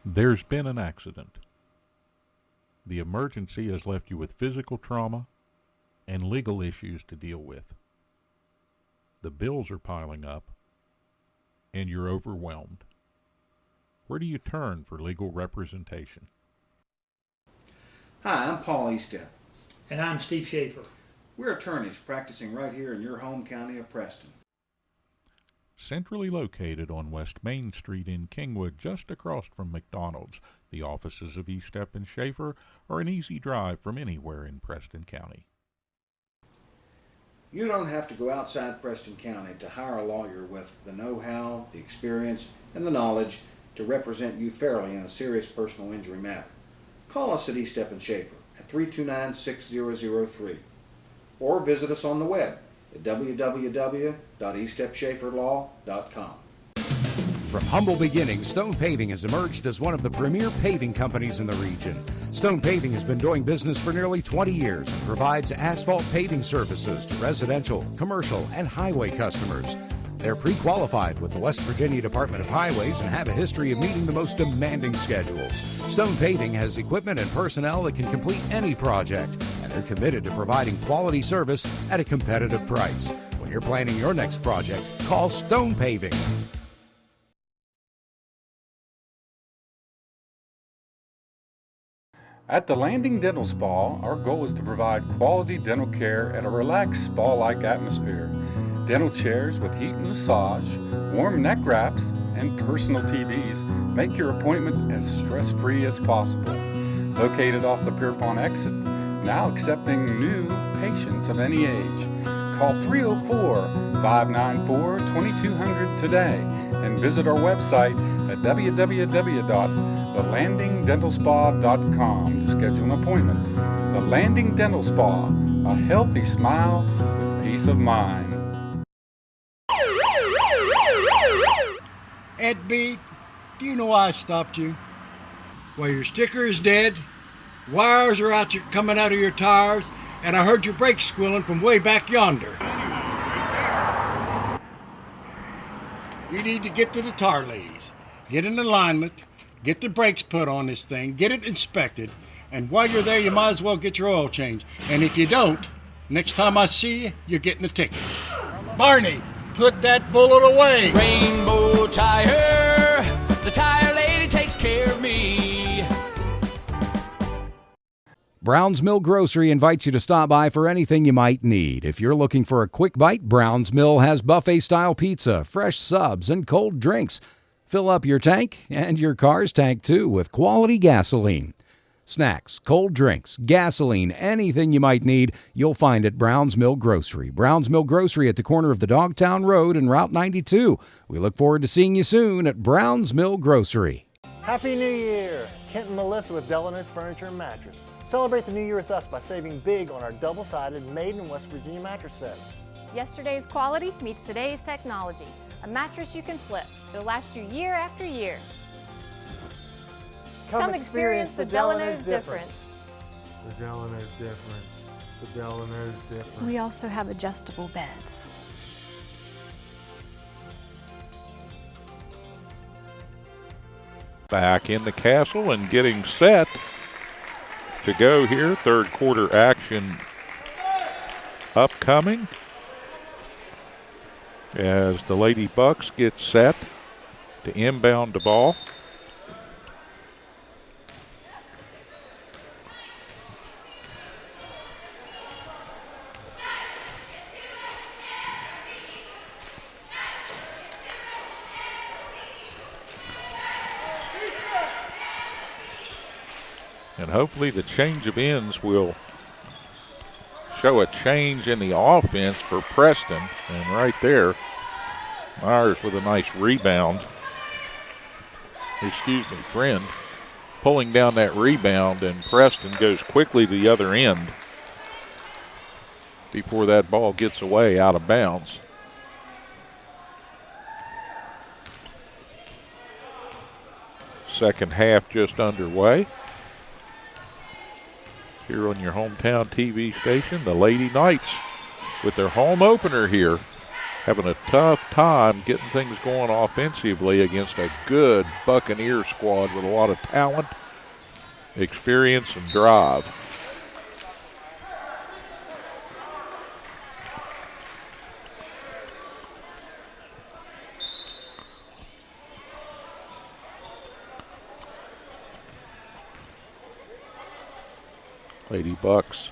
S2: There's been an accident. The emergency has left you with physical trauma and legal issues to deal with. The bills are piling up, and you're overwhelmed. Where do you turn for legal representation?
S3: Hi, I'm Paul Eastep.
S4: And I'm Steve Schaefer.
S3: We're attorneys practicing right here in your home county of Preston.
S2: Centrally located on West Main Street in Kingwood, just across from McDonald's, the offices of Eastep and Schaefer are an easy drive from anywhere in Preston County.
S3: You don't have to go outside Preston County to hire a lawyer with the know-how, the experience, and the knowledge to represent you fairly in a serious personal injury matter. Call us at Eastep and Schaefer at 329-6003 or visit us on the web at www.eastepschaeferlaw.com.
S5: From humble beginnings, Stone Paving has emerged as one of the premier paving companies in the region. Stone Paving has been doing business for nearly 20 years and provides asphalt paving services to residential, commercial, and highway customers. They're pre-qualified with the West Virginia Department of Highways and have a history of meeting the most demanding schedules. Stone Paving has equipment and personnel that can complete any project, and they're committed to providing quality service at a competitive price. When you're planning your next project, call Stone Paving.
S6: At the Landing Dental Spa, our goal is to provide quality dental care at a relaxed spa-like atmosphere. Dental chairs with heat and massage, warm neck wraps, and personal TVs make your appointment as stress-free as possible. Located off the Pierpont exit, now accepting new patients of any age. Call 304-594-2200 today and visit our website at www.thelandingdentalspa.com to schedule an appointment. The Landing Dental Spa, a healthy smile with peace of mind.
S7: Ed B, do you know why I stopped you? Well, your sticker is dead, wires are coming out of your tires, and I heard your brakes squealing from way back yonder. You need to get to the tar ladies. Get in alignment, get the brakes put on this thing, get it inspected, and while you're there, you might as well get your oil changed. And if you don't, next time I see you, you're getting a ticket. Barney, put that bullet away.
S8: Rainbow Tire, the tire lady takes care of me.
S5: Brown's Mill Grocery invites you to stop by for anything you might need. If you're looking for a quick bite, Brown's Mill has buffet-style pizza, fresh subs, and cold drinks. Fill up your tank and your car's tank, too, with quality gasoline. Snacks, cold drinks, gasoline, anything you might need, you'll find at Brown's Mill Grocery. Brown's Mill Grocery at the corner of the Dogtown Road and Route 92. We look forward to seeing you soon at Brown's Mill Grocery.
S9: Happy New Year! Kent and Melissa with Delano's Furniture and Mattress. Celebrate the new year with us by saving big on our double-sided made in West Virginia mattress sets.
S10: Yesterday's quality meets today's technology. A mattress you can flip. It'll last you year after year. Come experience the Delano's difference.
S11: The Delano's difference. The Delano's difference.
S10: We also have adjustable beds.
S2: Back in the castle and getting set to go here. Third quarter action upcoming as the Lady Bucks get set to inbound the ball. And hopefully the change of ends will show a change in the offense for Preston. And right there, Myers with a nice rebound. Friend pulling down that rebound, and Preston goes quickly to the other end before that ball gets away out of bounds. Second half just underway. Here on your hometown TV station, the Lady Knights with their home opener here, having a tough time getting things going offensively against a good Buccaneer squad with a lot of talent, experience, and drive. Lady Bucks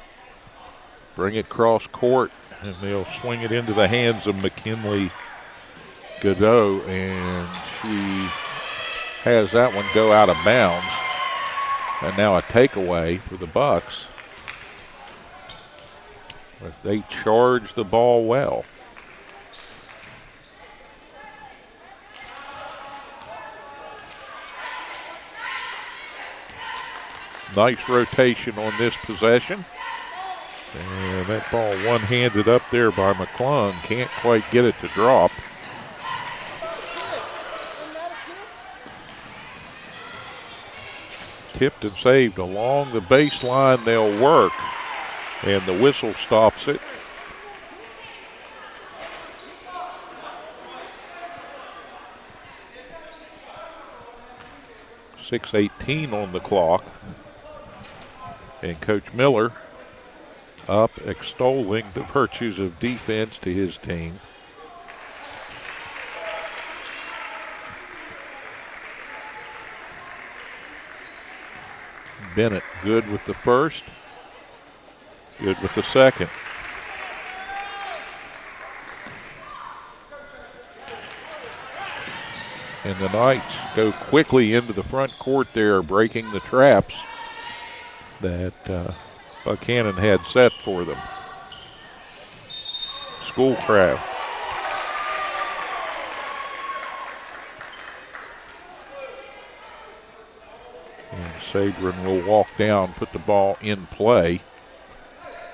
S2: bring it cross court, and they'll swing it into the hands of McKinley Godot, and she has that one go out of bounds. And now a takeaway for the Bucks. But they charge the ball well. Nice rotation on this possession. And that ball one-handed up there by McClung. Can't quite get it to drop. Tipped and saved along the baseline. They'll work. And the whistle stops it. .6:18 on the clock. And Coach Miller up extolling the virtues of defense to his team. Bennett good with the first, good with the second. And the Knights go quickly into the front court there, breaking the traps that Buckhannon had set for them. Schoolcraft. And Sabrin will walk down, put the ball in play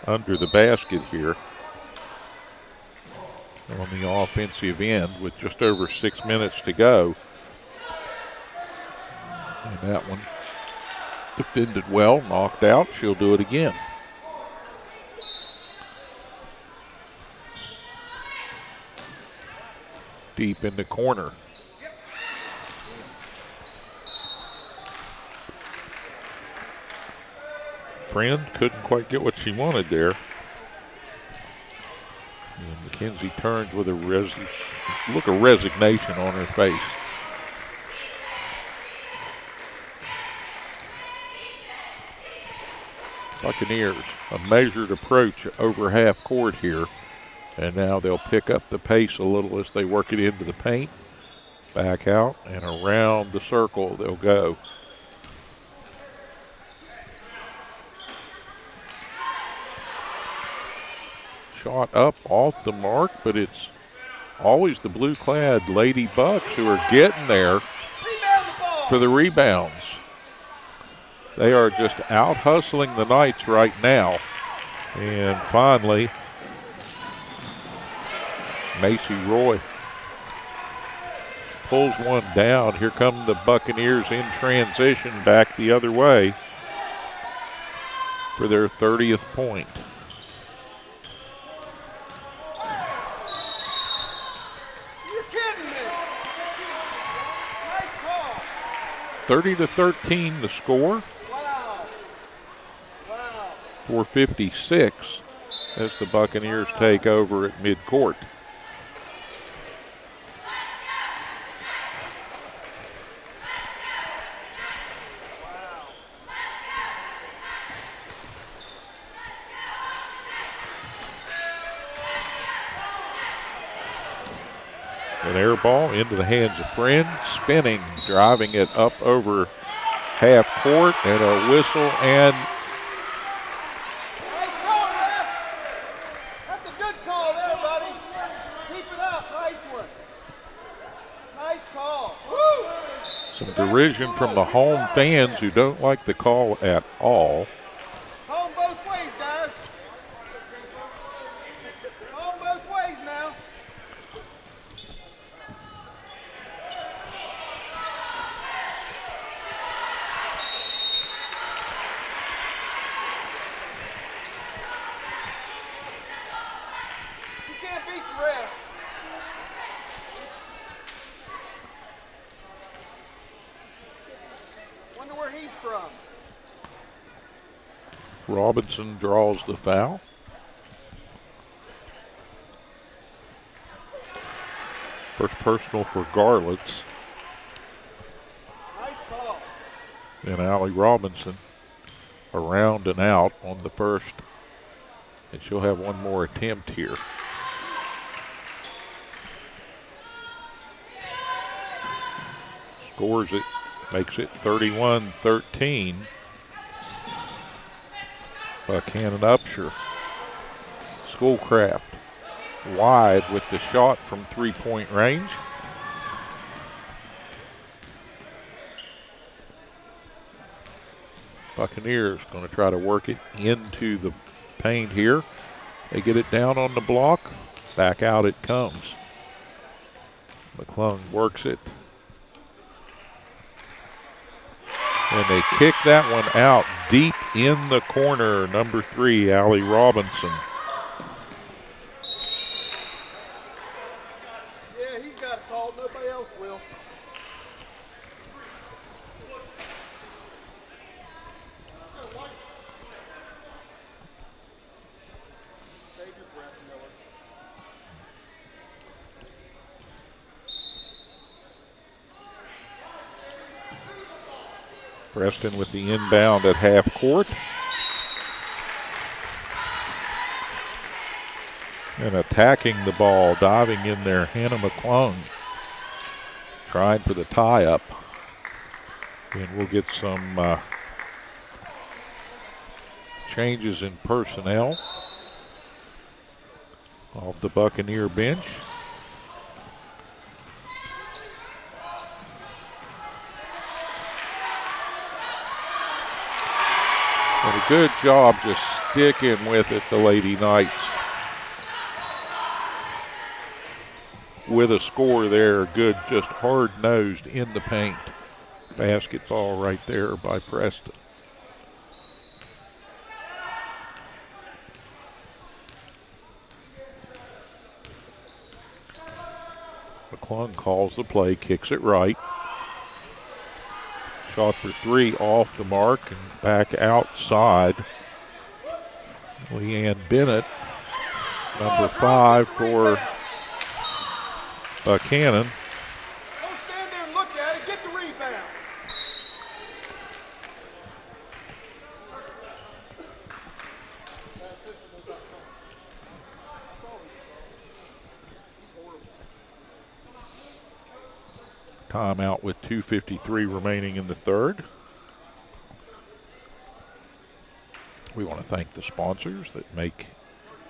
S2: under the basket here on the offensive end with just over 6 minutes to go. And that one defended well, knocked out. She'll do it again. Deep in the corner. Friend couldn't quite get what she wanted there. And Mackenzie turns with a look of resignation on her face. Buccaneers, a measured approach over half court here. And now they'll pick up the pace a little as they work it into the paint. Back out and around the circle they'll go. Shot up off the mark, but it's always the blue-clad Lady Bucks who are getting there for the rebounds. They are just out hustling the Knights right now. And finally, Macy Roy pulls one down. Here come the Buccaneers in transition back the other way for their 30th point.
S13: You're kidding me. Nice call.
S2: 30-13 the score.
S13: Wow.
S2: 4:56 as the Buccaneers take over at midcourt. An air ball into the hands of Friend, spinning, driving it up over half court, and a whistle, and
S13: Nice call, ref. That's a good call there, buddy. Keep it up. Nice one. Nice call. Woo!
S2: some derision from the home fans who don't like the call at all.
S13: Home both ways, guys. Home both ways now. You can't beat the ref. Wonder where he's from.
S2: Robinson draws the foul. First personal for Garlitz.
S13: Nice call.
S2: And Allie Robinson around and out on the first. And she'll have one more attempt here. Scores it, makes it 31-13. Buckhannon Upshur. Schoolcraft wide with the shot from three-point range. Buccaneers going to try to work it into the paint here. They get it down on the block. Back out it comes. McClung works it. And they kick that one out deep in the corner. Number 3, Allie Robinson.
S13: Yeah, he's got it called. Nobody else will. Save your breath, Miller.
S2: Preston with the inbound at half court. And attacking the ball, diving in there, Hannah McClung. Trying for the tie-up. And we'll get some changes in personnel off the Buccaneer bench. And a good job just sticking with it, the Lady Knights. With a score there, good, just hard-nosed in the paint. Basketball right there by Preston. McClung calls the play, kicks it right. Shot for 3 off the mark and back outside. Leanne Bennett, number 5 for Buckhannon.
S13: Don't stand there and look at it. Get the rebound.
S2: Timeout with 2:53 remaining in the third. We want to thank the sponsors that make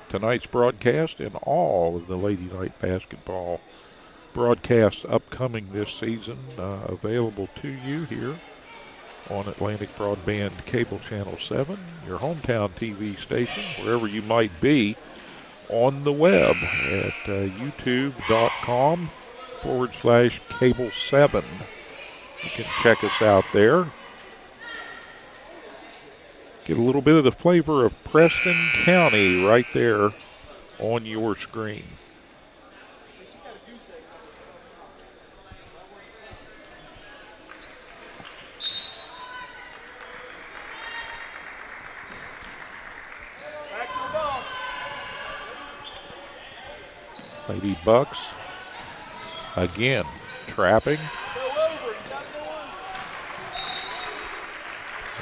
S2: tonight's broadcast and all of the Lady Knight basketball broadcasts upcoming this season available to you here on Atlantic Broadband Cable Channel 7, your hometown TV station, wherever you might be on the web at youtube.com/cable7. You can check us out there. Get a little bit of the flavor of Preston County right there on your screen.
S13: Back to the ball.
S2: Lady Bucks again trapping.
S13: Go over. You got to go under.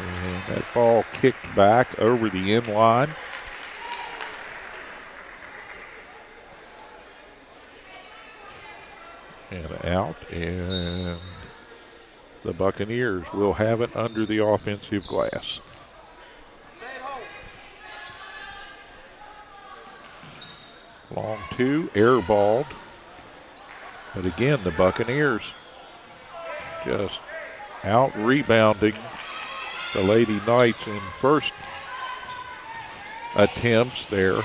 S2: And that ball kicked back over the end line. And out, and the Buccaneers will have it under the offensive glass. Long two, airballed. But again, the Buccaneers just out-rebounding the Lady Knights in first attempts there.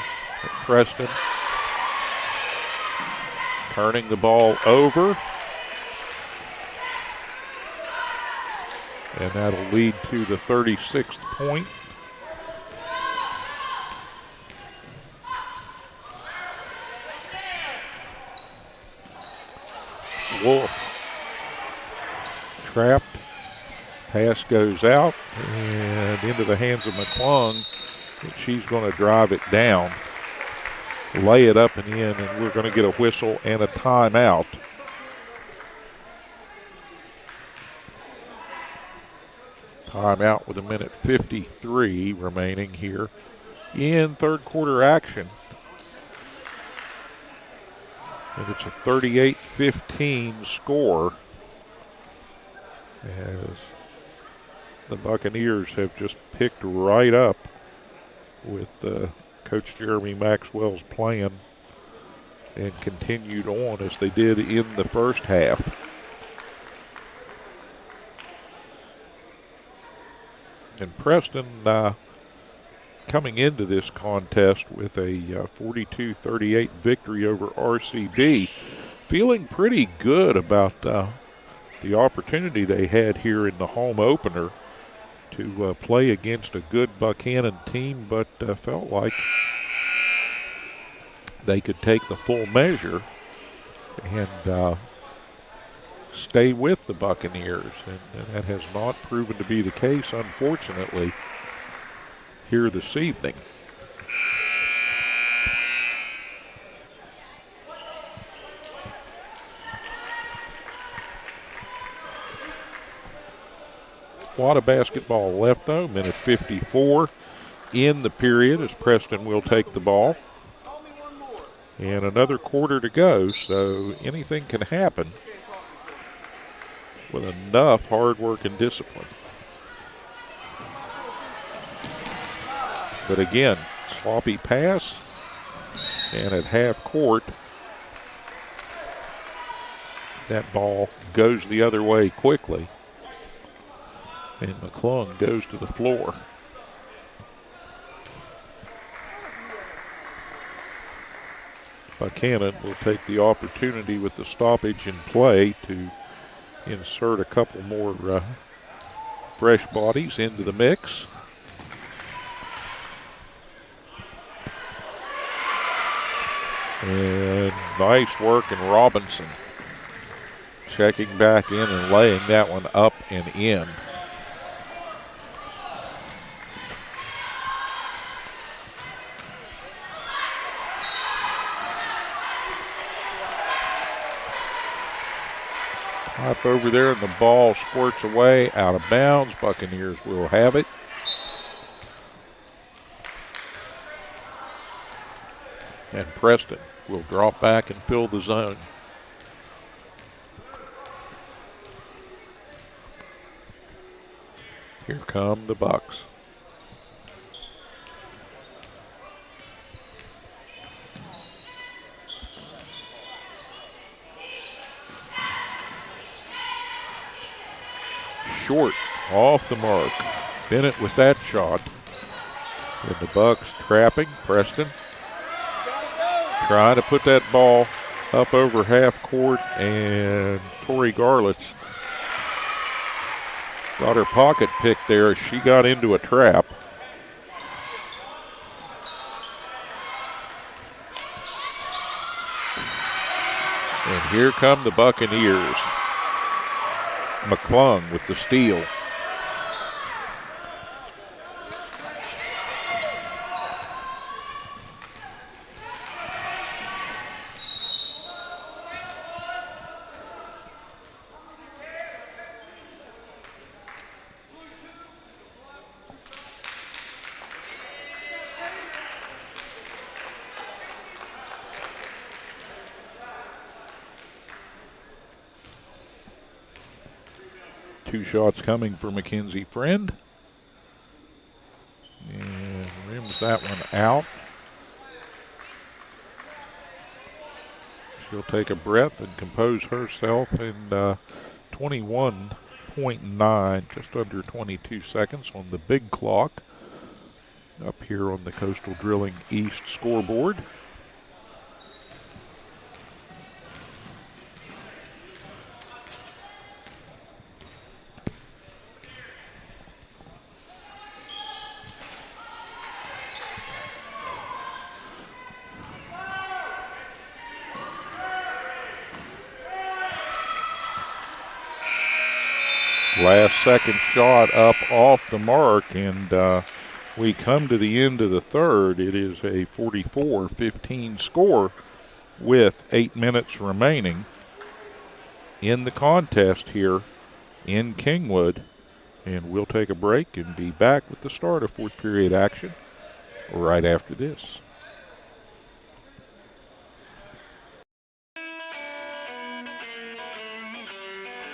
S2: Preston turning the ball over. And that'll lead to the 36th point. Wolf trapped. Pass goes out and into the hands of McClung. And she's going to drive it down, lay it up and in, and we're going to get a whistle and a timeout. Timeout with 1:53 remaining here in third quarter action. And it's a 38-15 score as the Buccaneers have just picked right up with Coach Jeremy Maxwell's plan and continued on as they did in the first half. And Preston coming into this contest with a 42-38 victory over RCB, feeling pretty good about the opportunity they had here in the home opener to play against a good Buckhannon team, but felt like they could take the full measure and stay with the Buccaneers, and that has not proven to be the case, unfortunately, here this evening. A lot of basketball left, though. 1:54 in the period as Preston will take the ball. And another quarter to go, so anything can happen with enough hard work and discipline. But again, sloppy pass, and at half court, that ball goes the other way quickly, and McClung goes to the floor. Buckhannon will take the opportunity with the stoppage in play to insert a couple more fresh bodies into the mix. And nice work in Robinson, checking back in and laying that one up and in. Up over there and the ball squirts away out of bounds. Buccaneers will have it. And Preston will drop back and fill the zone. Here come the Bucks. Short, off the mark. Bennett with that shot. And the Bucks trapping. Preston trying to put that ball up over half court, and Tori Garlitz got her pocket picked there as she got into a trap. And here come the Buccaneers. McClung with the steal. 2 shots coming for Mackenzie Friend. And rims that one out. She'll take a breath and compose herself in 21.9, just under 22 seconds on the big clock up here on the Coastal Drilling East scoreboard. Last second shot up off the mark, and we come to the end of the third. It is a 44-15 score with 8 minutes remaining in the contest here in Kingwood. And we'll take a break and be back with the start of fourth period action right after this.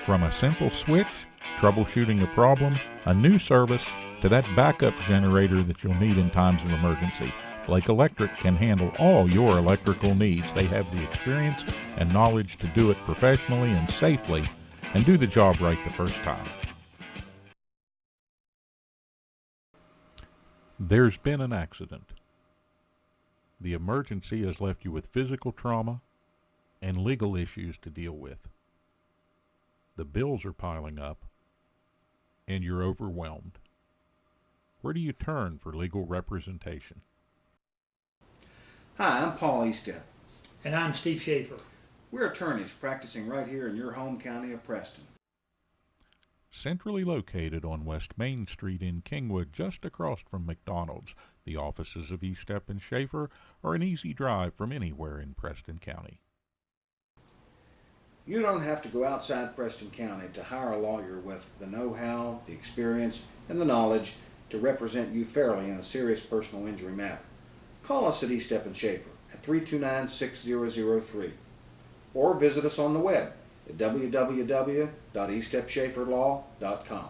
S2: From a simple switch, troubleshooting a problem, a new service, to that backup generator that you'll need in times of emergency, Blake Electric can handle all your electrical needs. They have the experience and knowledge to do it professionally and safely and do the job right the first time. There's been an accident. The emergency has left you with physical trauma and legal issues to deal with. The bills are piling up, and you're overwhelmed. Where do you turn for legal representation?
S3: Hi, I'm Paul Eastep.
S4: And I'm Steve Schaefer.
S3: We're attorneys practicing right here in your home county of Preston.
S2: Centrally located on West Main Street in Kingwood, just across from McDonald's, the offices of Eastep and Schaefer are an easy drive from anywhere in Preston County.
S3: You don't have to go outside Preston County to hire a lawyer with the know-how, the experience, and the knowledge to represent you fairly in a serious personal injury matter. Call us at Eastep and Schaefer at 329-6003 or visit us on the web at www.eastepschaeferlaw.com.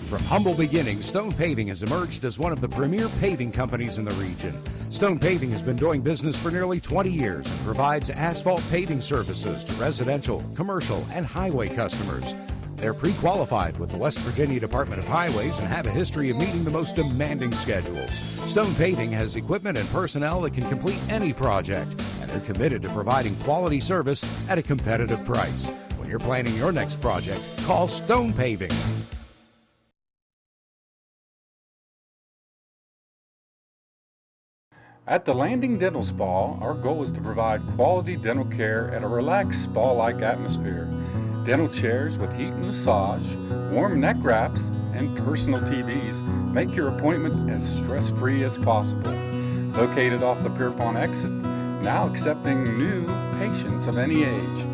S5: From humble beginnings, Stone Paving has emerged as one of the premier paving companies in the region. Stone Paving has been doing business for nearly 20 years and provides asphalt paving services to residential, commercial, and highway customers. They're pre-qualified with the West Virginia Department of Highways and have a history of meeting the most demanding schedules. Stone Paving has equipment and personnel that can complete any project, and they're committed to providing quality service at a competitive price. When you're planning your next project, call Stone Paving.
S6: At the Landing Dental Spa, our goal is to provide quality dental care at a relaxed spa-like atmosphere. Dental chairs with heat and massage, warm neck wraps, and personal TVs make your appointment as stress-free as possible. Located off the Pierpont exit, now accepting new patients of any age.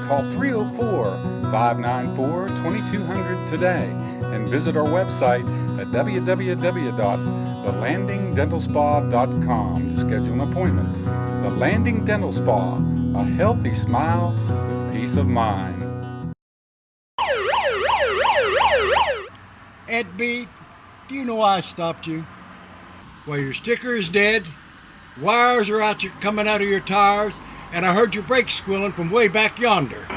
S6: Call 304-594-2200 today and visit our website at www.thelandingdentalspa.com to schedule an appointment. The Landing Dental Spa, a healthy smile with peace of mind.
S7: Ed B, do you know why I stopped you? Well, your sticker is dead, wires are coming out of your tires, and I heard your brakes squealing from way back yonder.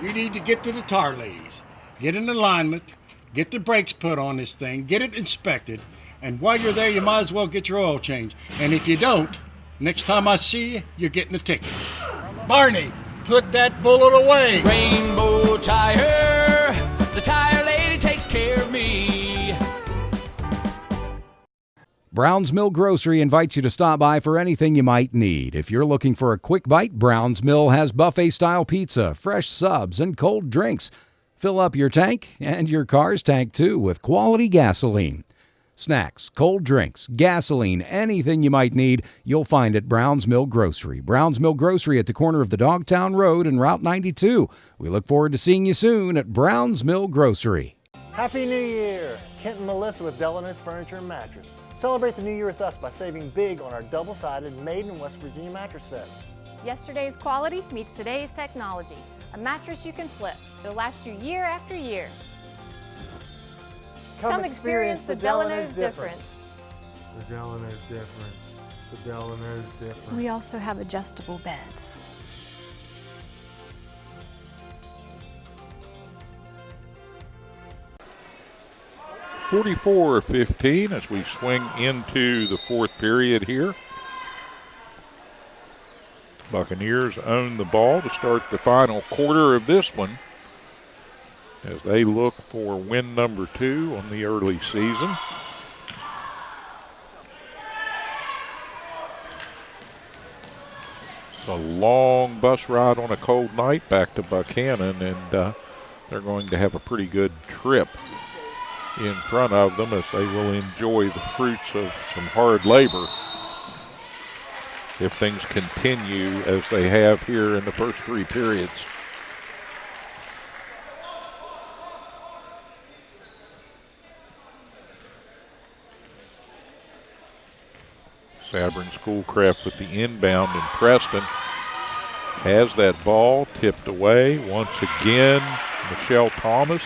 S7: You need to get to the tar ladies, get in alignment, get the brakes put on this thing, get it inspected, and while you're there, you might as well get your oil changed. And if you don't, next time I see you, you're getting a ticket. Barney, put that bullet away.
S8: Rainbow Tire, the tire lady takes care of me.
S5: Brown's Mill Grocery invites you to stop by for anything you might need. If you're looking for a quick bite, Brown's Mill has buffet-style pizza, fresh subs, and cold drinks. Fill up your tank and your car's tank, too, with quality gasoline. Snacks, cold drinks, gasoline, anything you might need, you'll find at Brown's Mill Grocery. Brown's Mill Grocery at the corner of the Dogtown Road and Route 92. We look forward to seeing you soon at Brown's Mill Grocery.
S9: Happy New Year! Kent and Melissa with Delano's Furniture and Mattress. Celebrate the new year with us by saving big on our double-sided made in West Virginia mattress sets.
S10: Yesterday's quality meets today's technology. a mattress you can flip. It'll last you year after year.
S9: Come experience the Delano's difference.
S11: The Delano's difference. The Delano's difference.
S10: We also have adjustable beds.
S2: .44-15 as we swing into the fourth period here. Buccaneers own the ball to start the final quarter of this one as they look for win number 2 on the early season. It's a long bus ride on a cold night back to Buckhannon, and they're going to have a pretty good trip in front of them as they will enjoy the fruits of some hard labor if things continue as they have here in the first 3 periods. Sabrin Schoolcraft with the inbound, and Preston has that ball tipped away once again. Michelle Thomas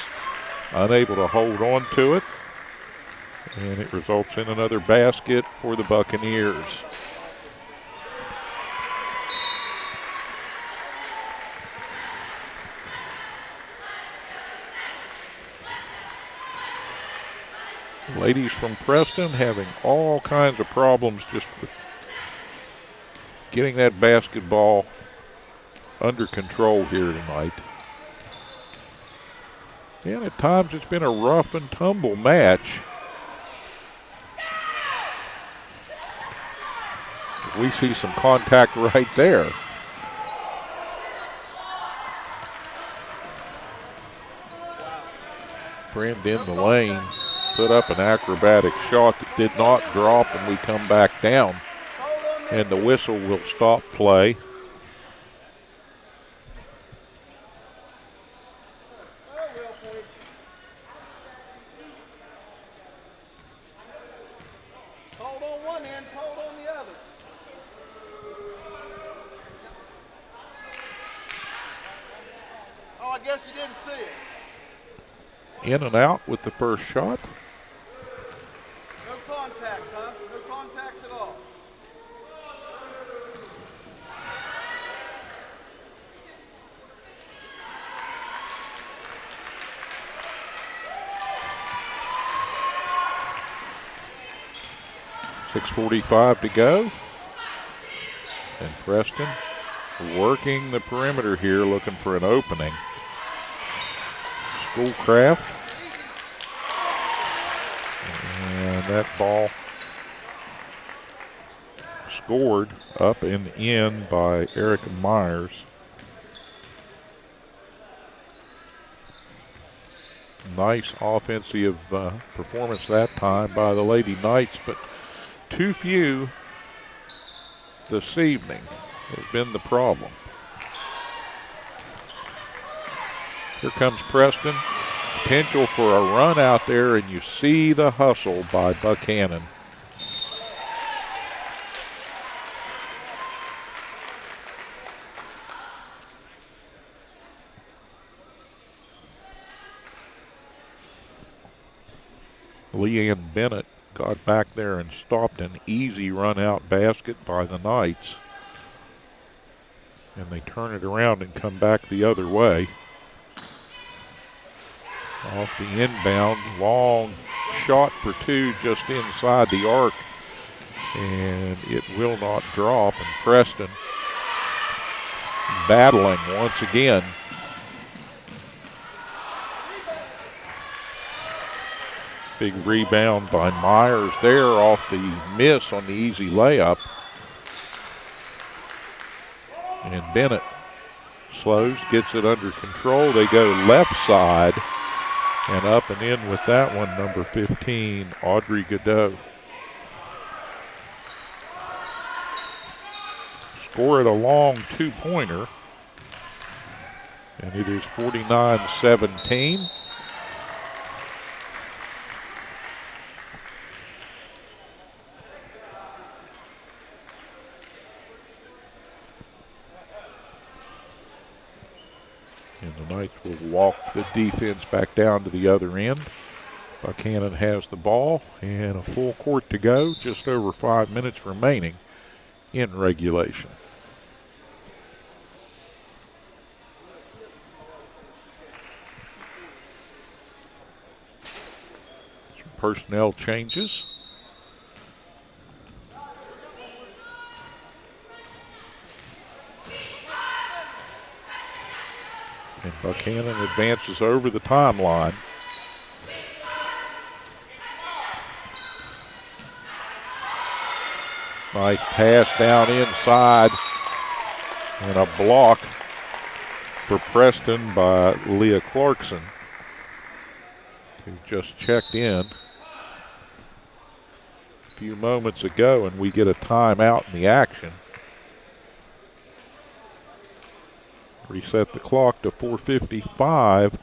S2: unable to hold on to it, and it results in another basket for the Buccaneers. Ladies from Preston having all kinds of problems just with getting that basketball under control here tonight. And at times it's been a rough and tumble match. We see some contact right there. Friend in the lane put up an acrobatic shot that did not drop, and we come back down. And the whistle will stop play.
S13: Hold on one end, hold on the other. Oh, I guess you didn't see it.
S2: In and out with the first shot.
S13: No contact, huh? No contact at all.
S2: .6:45 to go. And Preston working the perimeter here, looking for an opening. Schoolcraft. And that ball scored up and in by Erica Myers. Nice offensive performance that time by the Lady Knights, but too few this evening has been the problem. Here comes Preston. Potential for a run out there, and you see the hustle by Buckhannon. Leanne Bennett got back there and stopped an easy run-out basket by the Knights. And they turn it around and come back the other way. Off the inbound, long shot for 2 just inside the arc. And it will not drop. And Preston battling once again. Big rebound by Myers there off the miss on the easy layup. And Bennett slows, gets it under control. They go left side, and up and in with that one, number 15, Audrey Godot. Score it a long 2-pointer, and it is 49-17. The Knights will walk the defense back down to the other end. Buckhannon has the ball and a full court to go, just over 5 minutes remaining in regulation. Some personnel changes. And Buckhannon advances over the timeline. Nice pass down inside and a block for Preston by Leah Clarkson, who just checked in a few moments ago, and we get a timeout in the action. Reset the clock to 4:55.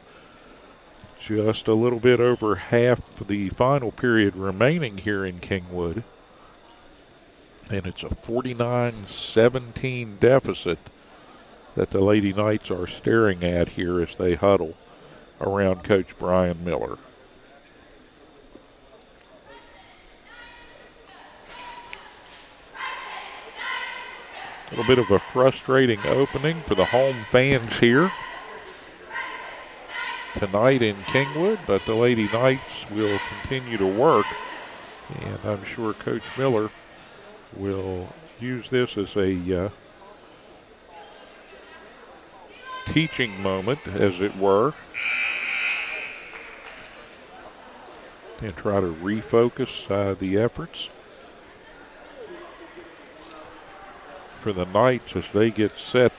S2: Just a little bit over half the final period remaining here in Kingwood. And it's a 49-17 deficit that the Lady Knights are staring at here as they huddle around Coach Brian Miller. A little bit of a frustrating opening for the home fans here tonight in Kingwood, but the Lady Knights will continue to work, and I'm sure Coach Miller will use this as a teaching moment, as it were, and try to refocus the efforts for the Knights as they get set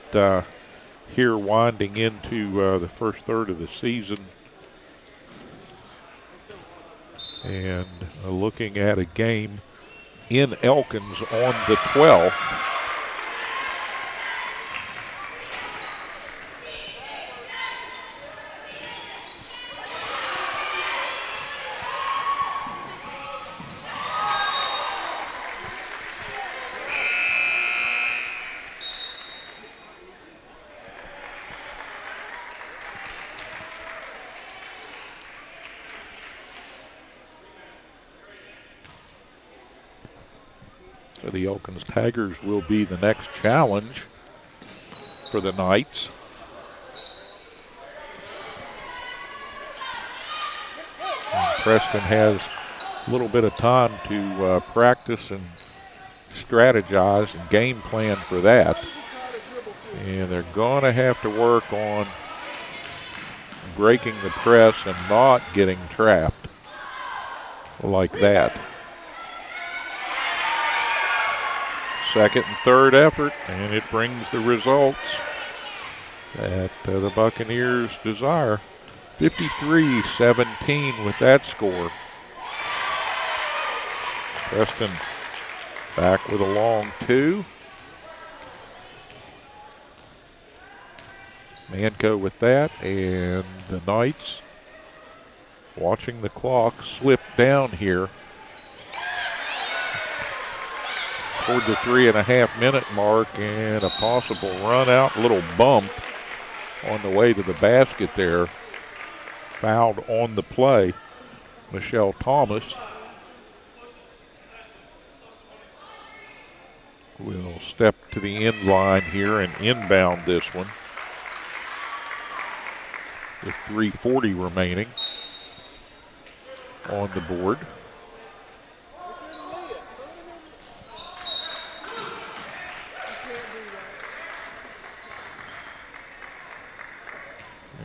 S2: here winding into the first third of the season. And looking at a game in Elkins on the 12th. So the Elkins Tigers will be the next challenge for the Knights. And Preston has a little bit of time to practice and strategize and game plan for that. And they're going to have to work on breaking the press and not getting trapped like that. Second and third effort, and it brings the results that the Buccaneers desire. 53-17 with that score. Preston back with a long two. Manco with that, and the Knights watching the clock slip down here toward the 3.5 minute mark, and a possible run out, a little bump on the way to the basket there. Fouled on the play, Michelle Thomas will step to the end line here and inbound this one with 3:40 remaining on the board.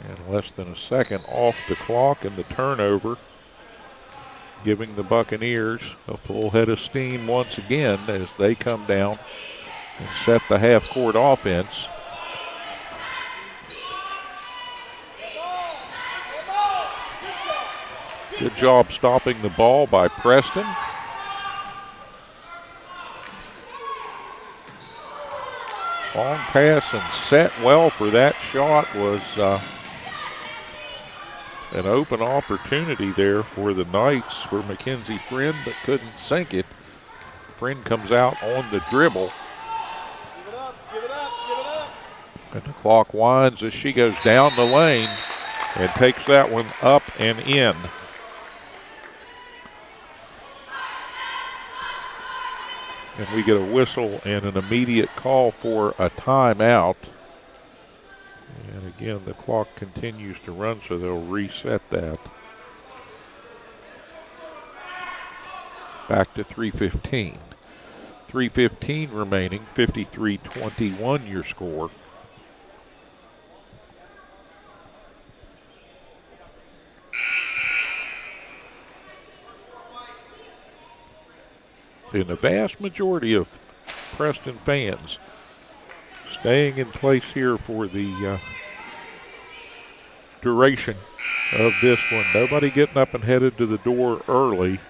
S2: And less than a second off the clock, and the turnover giving the Buccaneers a full head of steam once again as they come down and set the half-court offense. Good job stopping the ball by Preston. Long pass and set well for that shot was an open opportunity there for the Knights for Mackenzie Friend, but couldn't sink it. Friend comes out on the dribble. And the clock winds as she goes down the lane and takes that one up and in. And we get a whistle and an immediate call for a timeout. And again, the clock continues to run, so they'll reset that. Back to 3:15. 3:15 remaining, 53-21 your score. And the vast majority of Preston fans staying in place here for the duration of this one. Nobody getting up and headed to the door early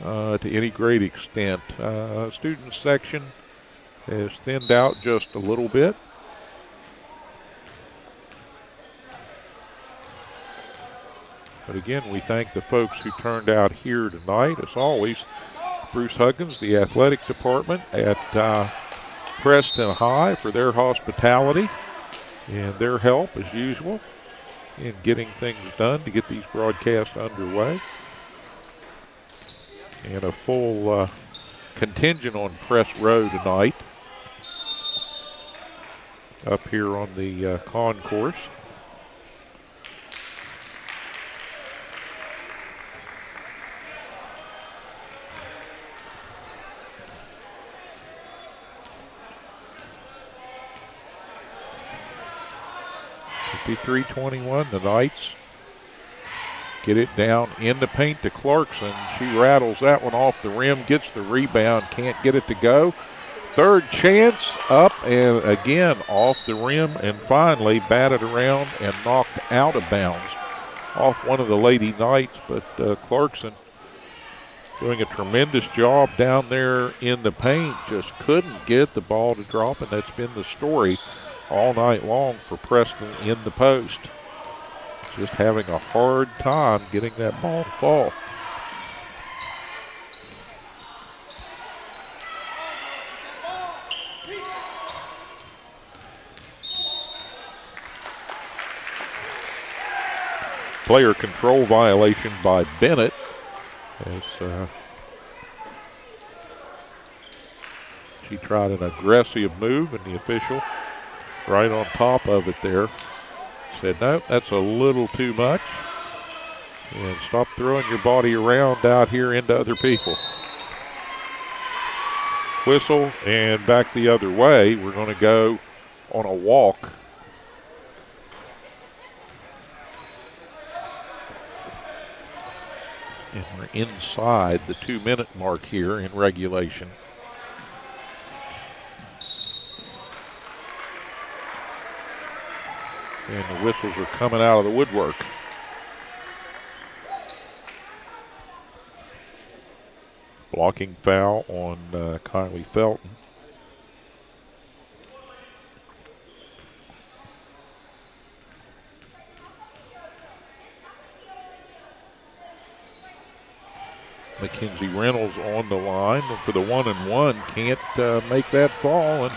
S2: to any great extent. Student section has thinned out just a little bit. But again, we thank the folks who turned out here tonight. As always, Bruce Huggins, the athletic department at Preston High, for their hospitality and their help as usual in getting things done to get these broadcasts underway. And a full contingent on Press Row tonight up here on the concourse. .23-21, the Knights get it down in the paint to Clarkson. She rattles that one off the rim, gets the rebound, can't get it to go. Third chance, up and again off the rim, and finally batted around and knocked out of bounds off one of the Lady Knights. But Clarkson doing a tremendous job down there in the paint, just couldn't get the ball to drop, and that's been the story all night long for Preston in the post. Just having a hard time getting that ball to fall. Player control violation by Bennett as she tried an aggressive move, and the official right on top of it there said, no, that's a little too much. And stop throwing your body around out here into other people. Whistle and back the other way. We're going to go on a walk. And we're inside the 2-minute mark here in regulation. And the whistles are coming out of the woodwork. Blocking foul on Kylie Felton. Mackenzie Reynolds on the line for the 1-and-1. Can't make that fall, and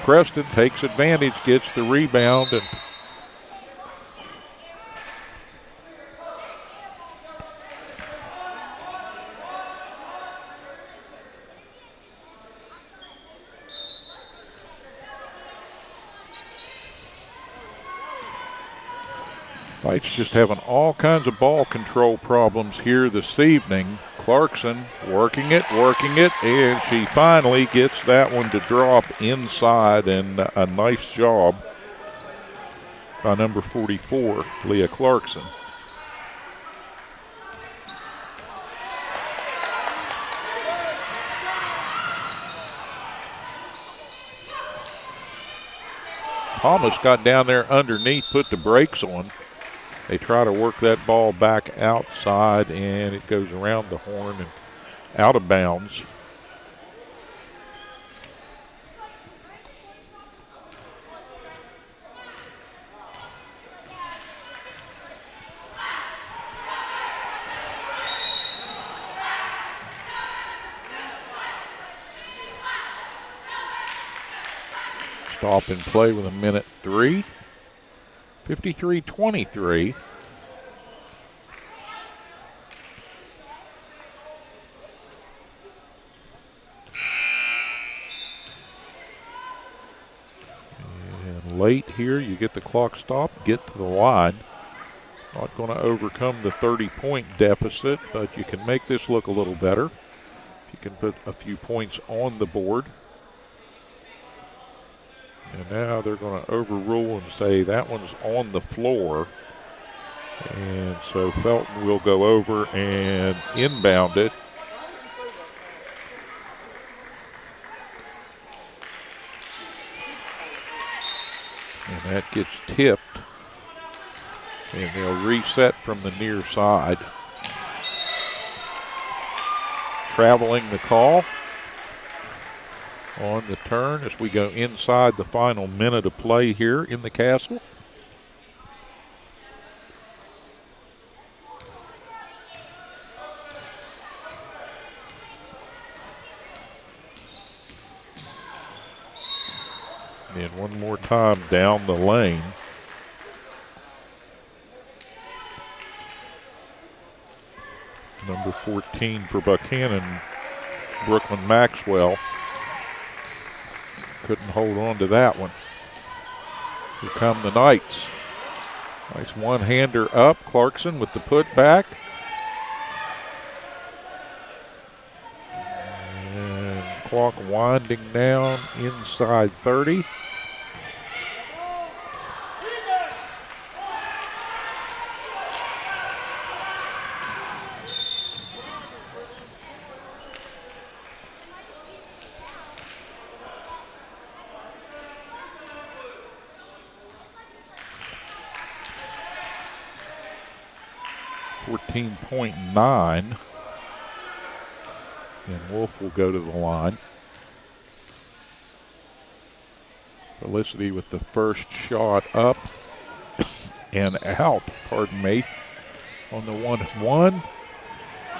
S2: Preston takes advantage, gets the rebound, and Knights just having all kinds of ball control problems here this evening. Clarkson working it, and she finally gets that one to drop inside, and a nice job by number 44, Leah Clarkson. Thomas got down there underneath, put the brakes on. They try to work that ball back outside, and it goes around the horn and out of bounds. Stop and play with 1:03. 53-23. And late here, you get the clock stopped, get to the line. Not going to overcome the 30-point deficit, but you can make this look a little better. You can put a few points on the board. And now they're going to overrule and say that one's on the floor. And so Felton will go over and inbound it. And that gets tipped. And they'll reset from the near side. Traveling the call on the turn as we go inside the final minute of play here in the Castle. And one more time down the lane. Number 14 for Buckhannon, Brooklyn Maxwell. Couldn't hold on to that one. Here come the Knights. Nice one-hander up. Clarkson with the putback. And clock winding down inside 30. .9, and Wolf will go to the line. Felicity with the first shot up and out, pardon me, on the 1-1.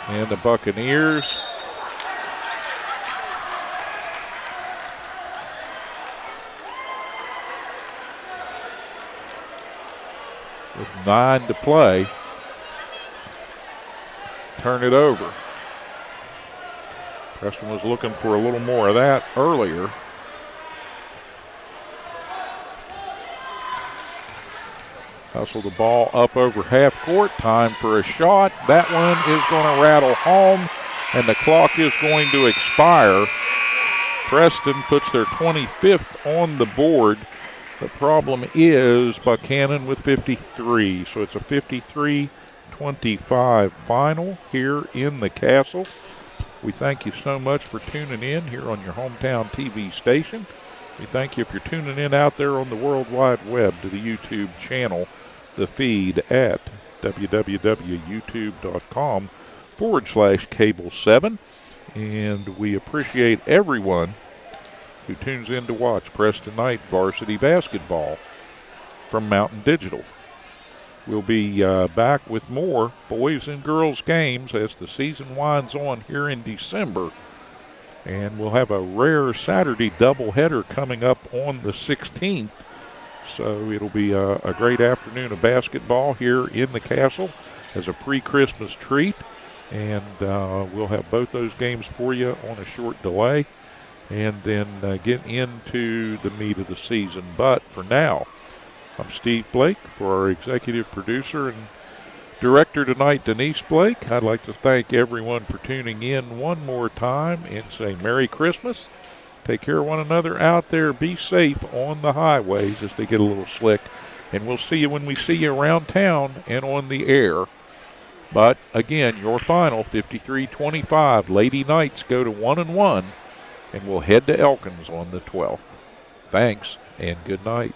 S2: And the Buccaneers with 9 to play turn it over. Preston was looking for a little more of that earlier. Hustle the ball up over half court. Time for a shot. That one is going to rattle home, and the clock is going to expire. Preston puts their 25th on the board. The problem is Buckhannon with 53, so it's a 53-25 final here in the Castle. We thank you so much for tuning in here on your hometown TV station. We thank you if you're tuning in out there on the World Wide Web to the YouTube channel, the feed at www.youtube.com/cable7. And we appreciate everyone who tunes in to watch Preston Knight varsity basketball from Mountain Digital. We'll be back with more boys and girls games as the season winds on here in December. And we'll have a rare Saturday doubleheader coming up on the 16th. So it'll be a great afternoon of basketball here in the Castle as a pre-Christmas treat. And we'll have both those games for you on a short delay. And then get into the meat of the season. But for now, I'm Steve Blake. For our executive producer and director tonight, Denise Blake, I'd like to thank everyone for tuning in one more time and say Merry Christmas. Take care of one another out there. Be safe on the highways as they get a little slick. And we'll see you when we see you around town and on the air. But again, your final 53-25. Lady Knights go to 1-1, and we'll head to Elkins on the 12th. Thanks and good night.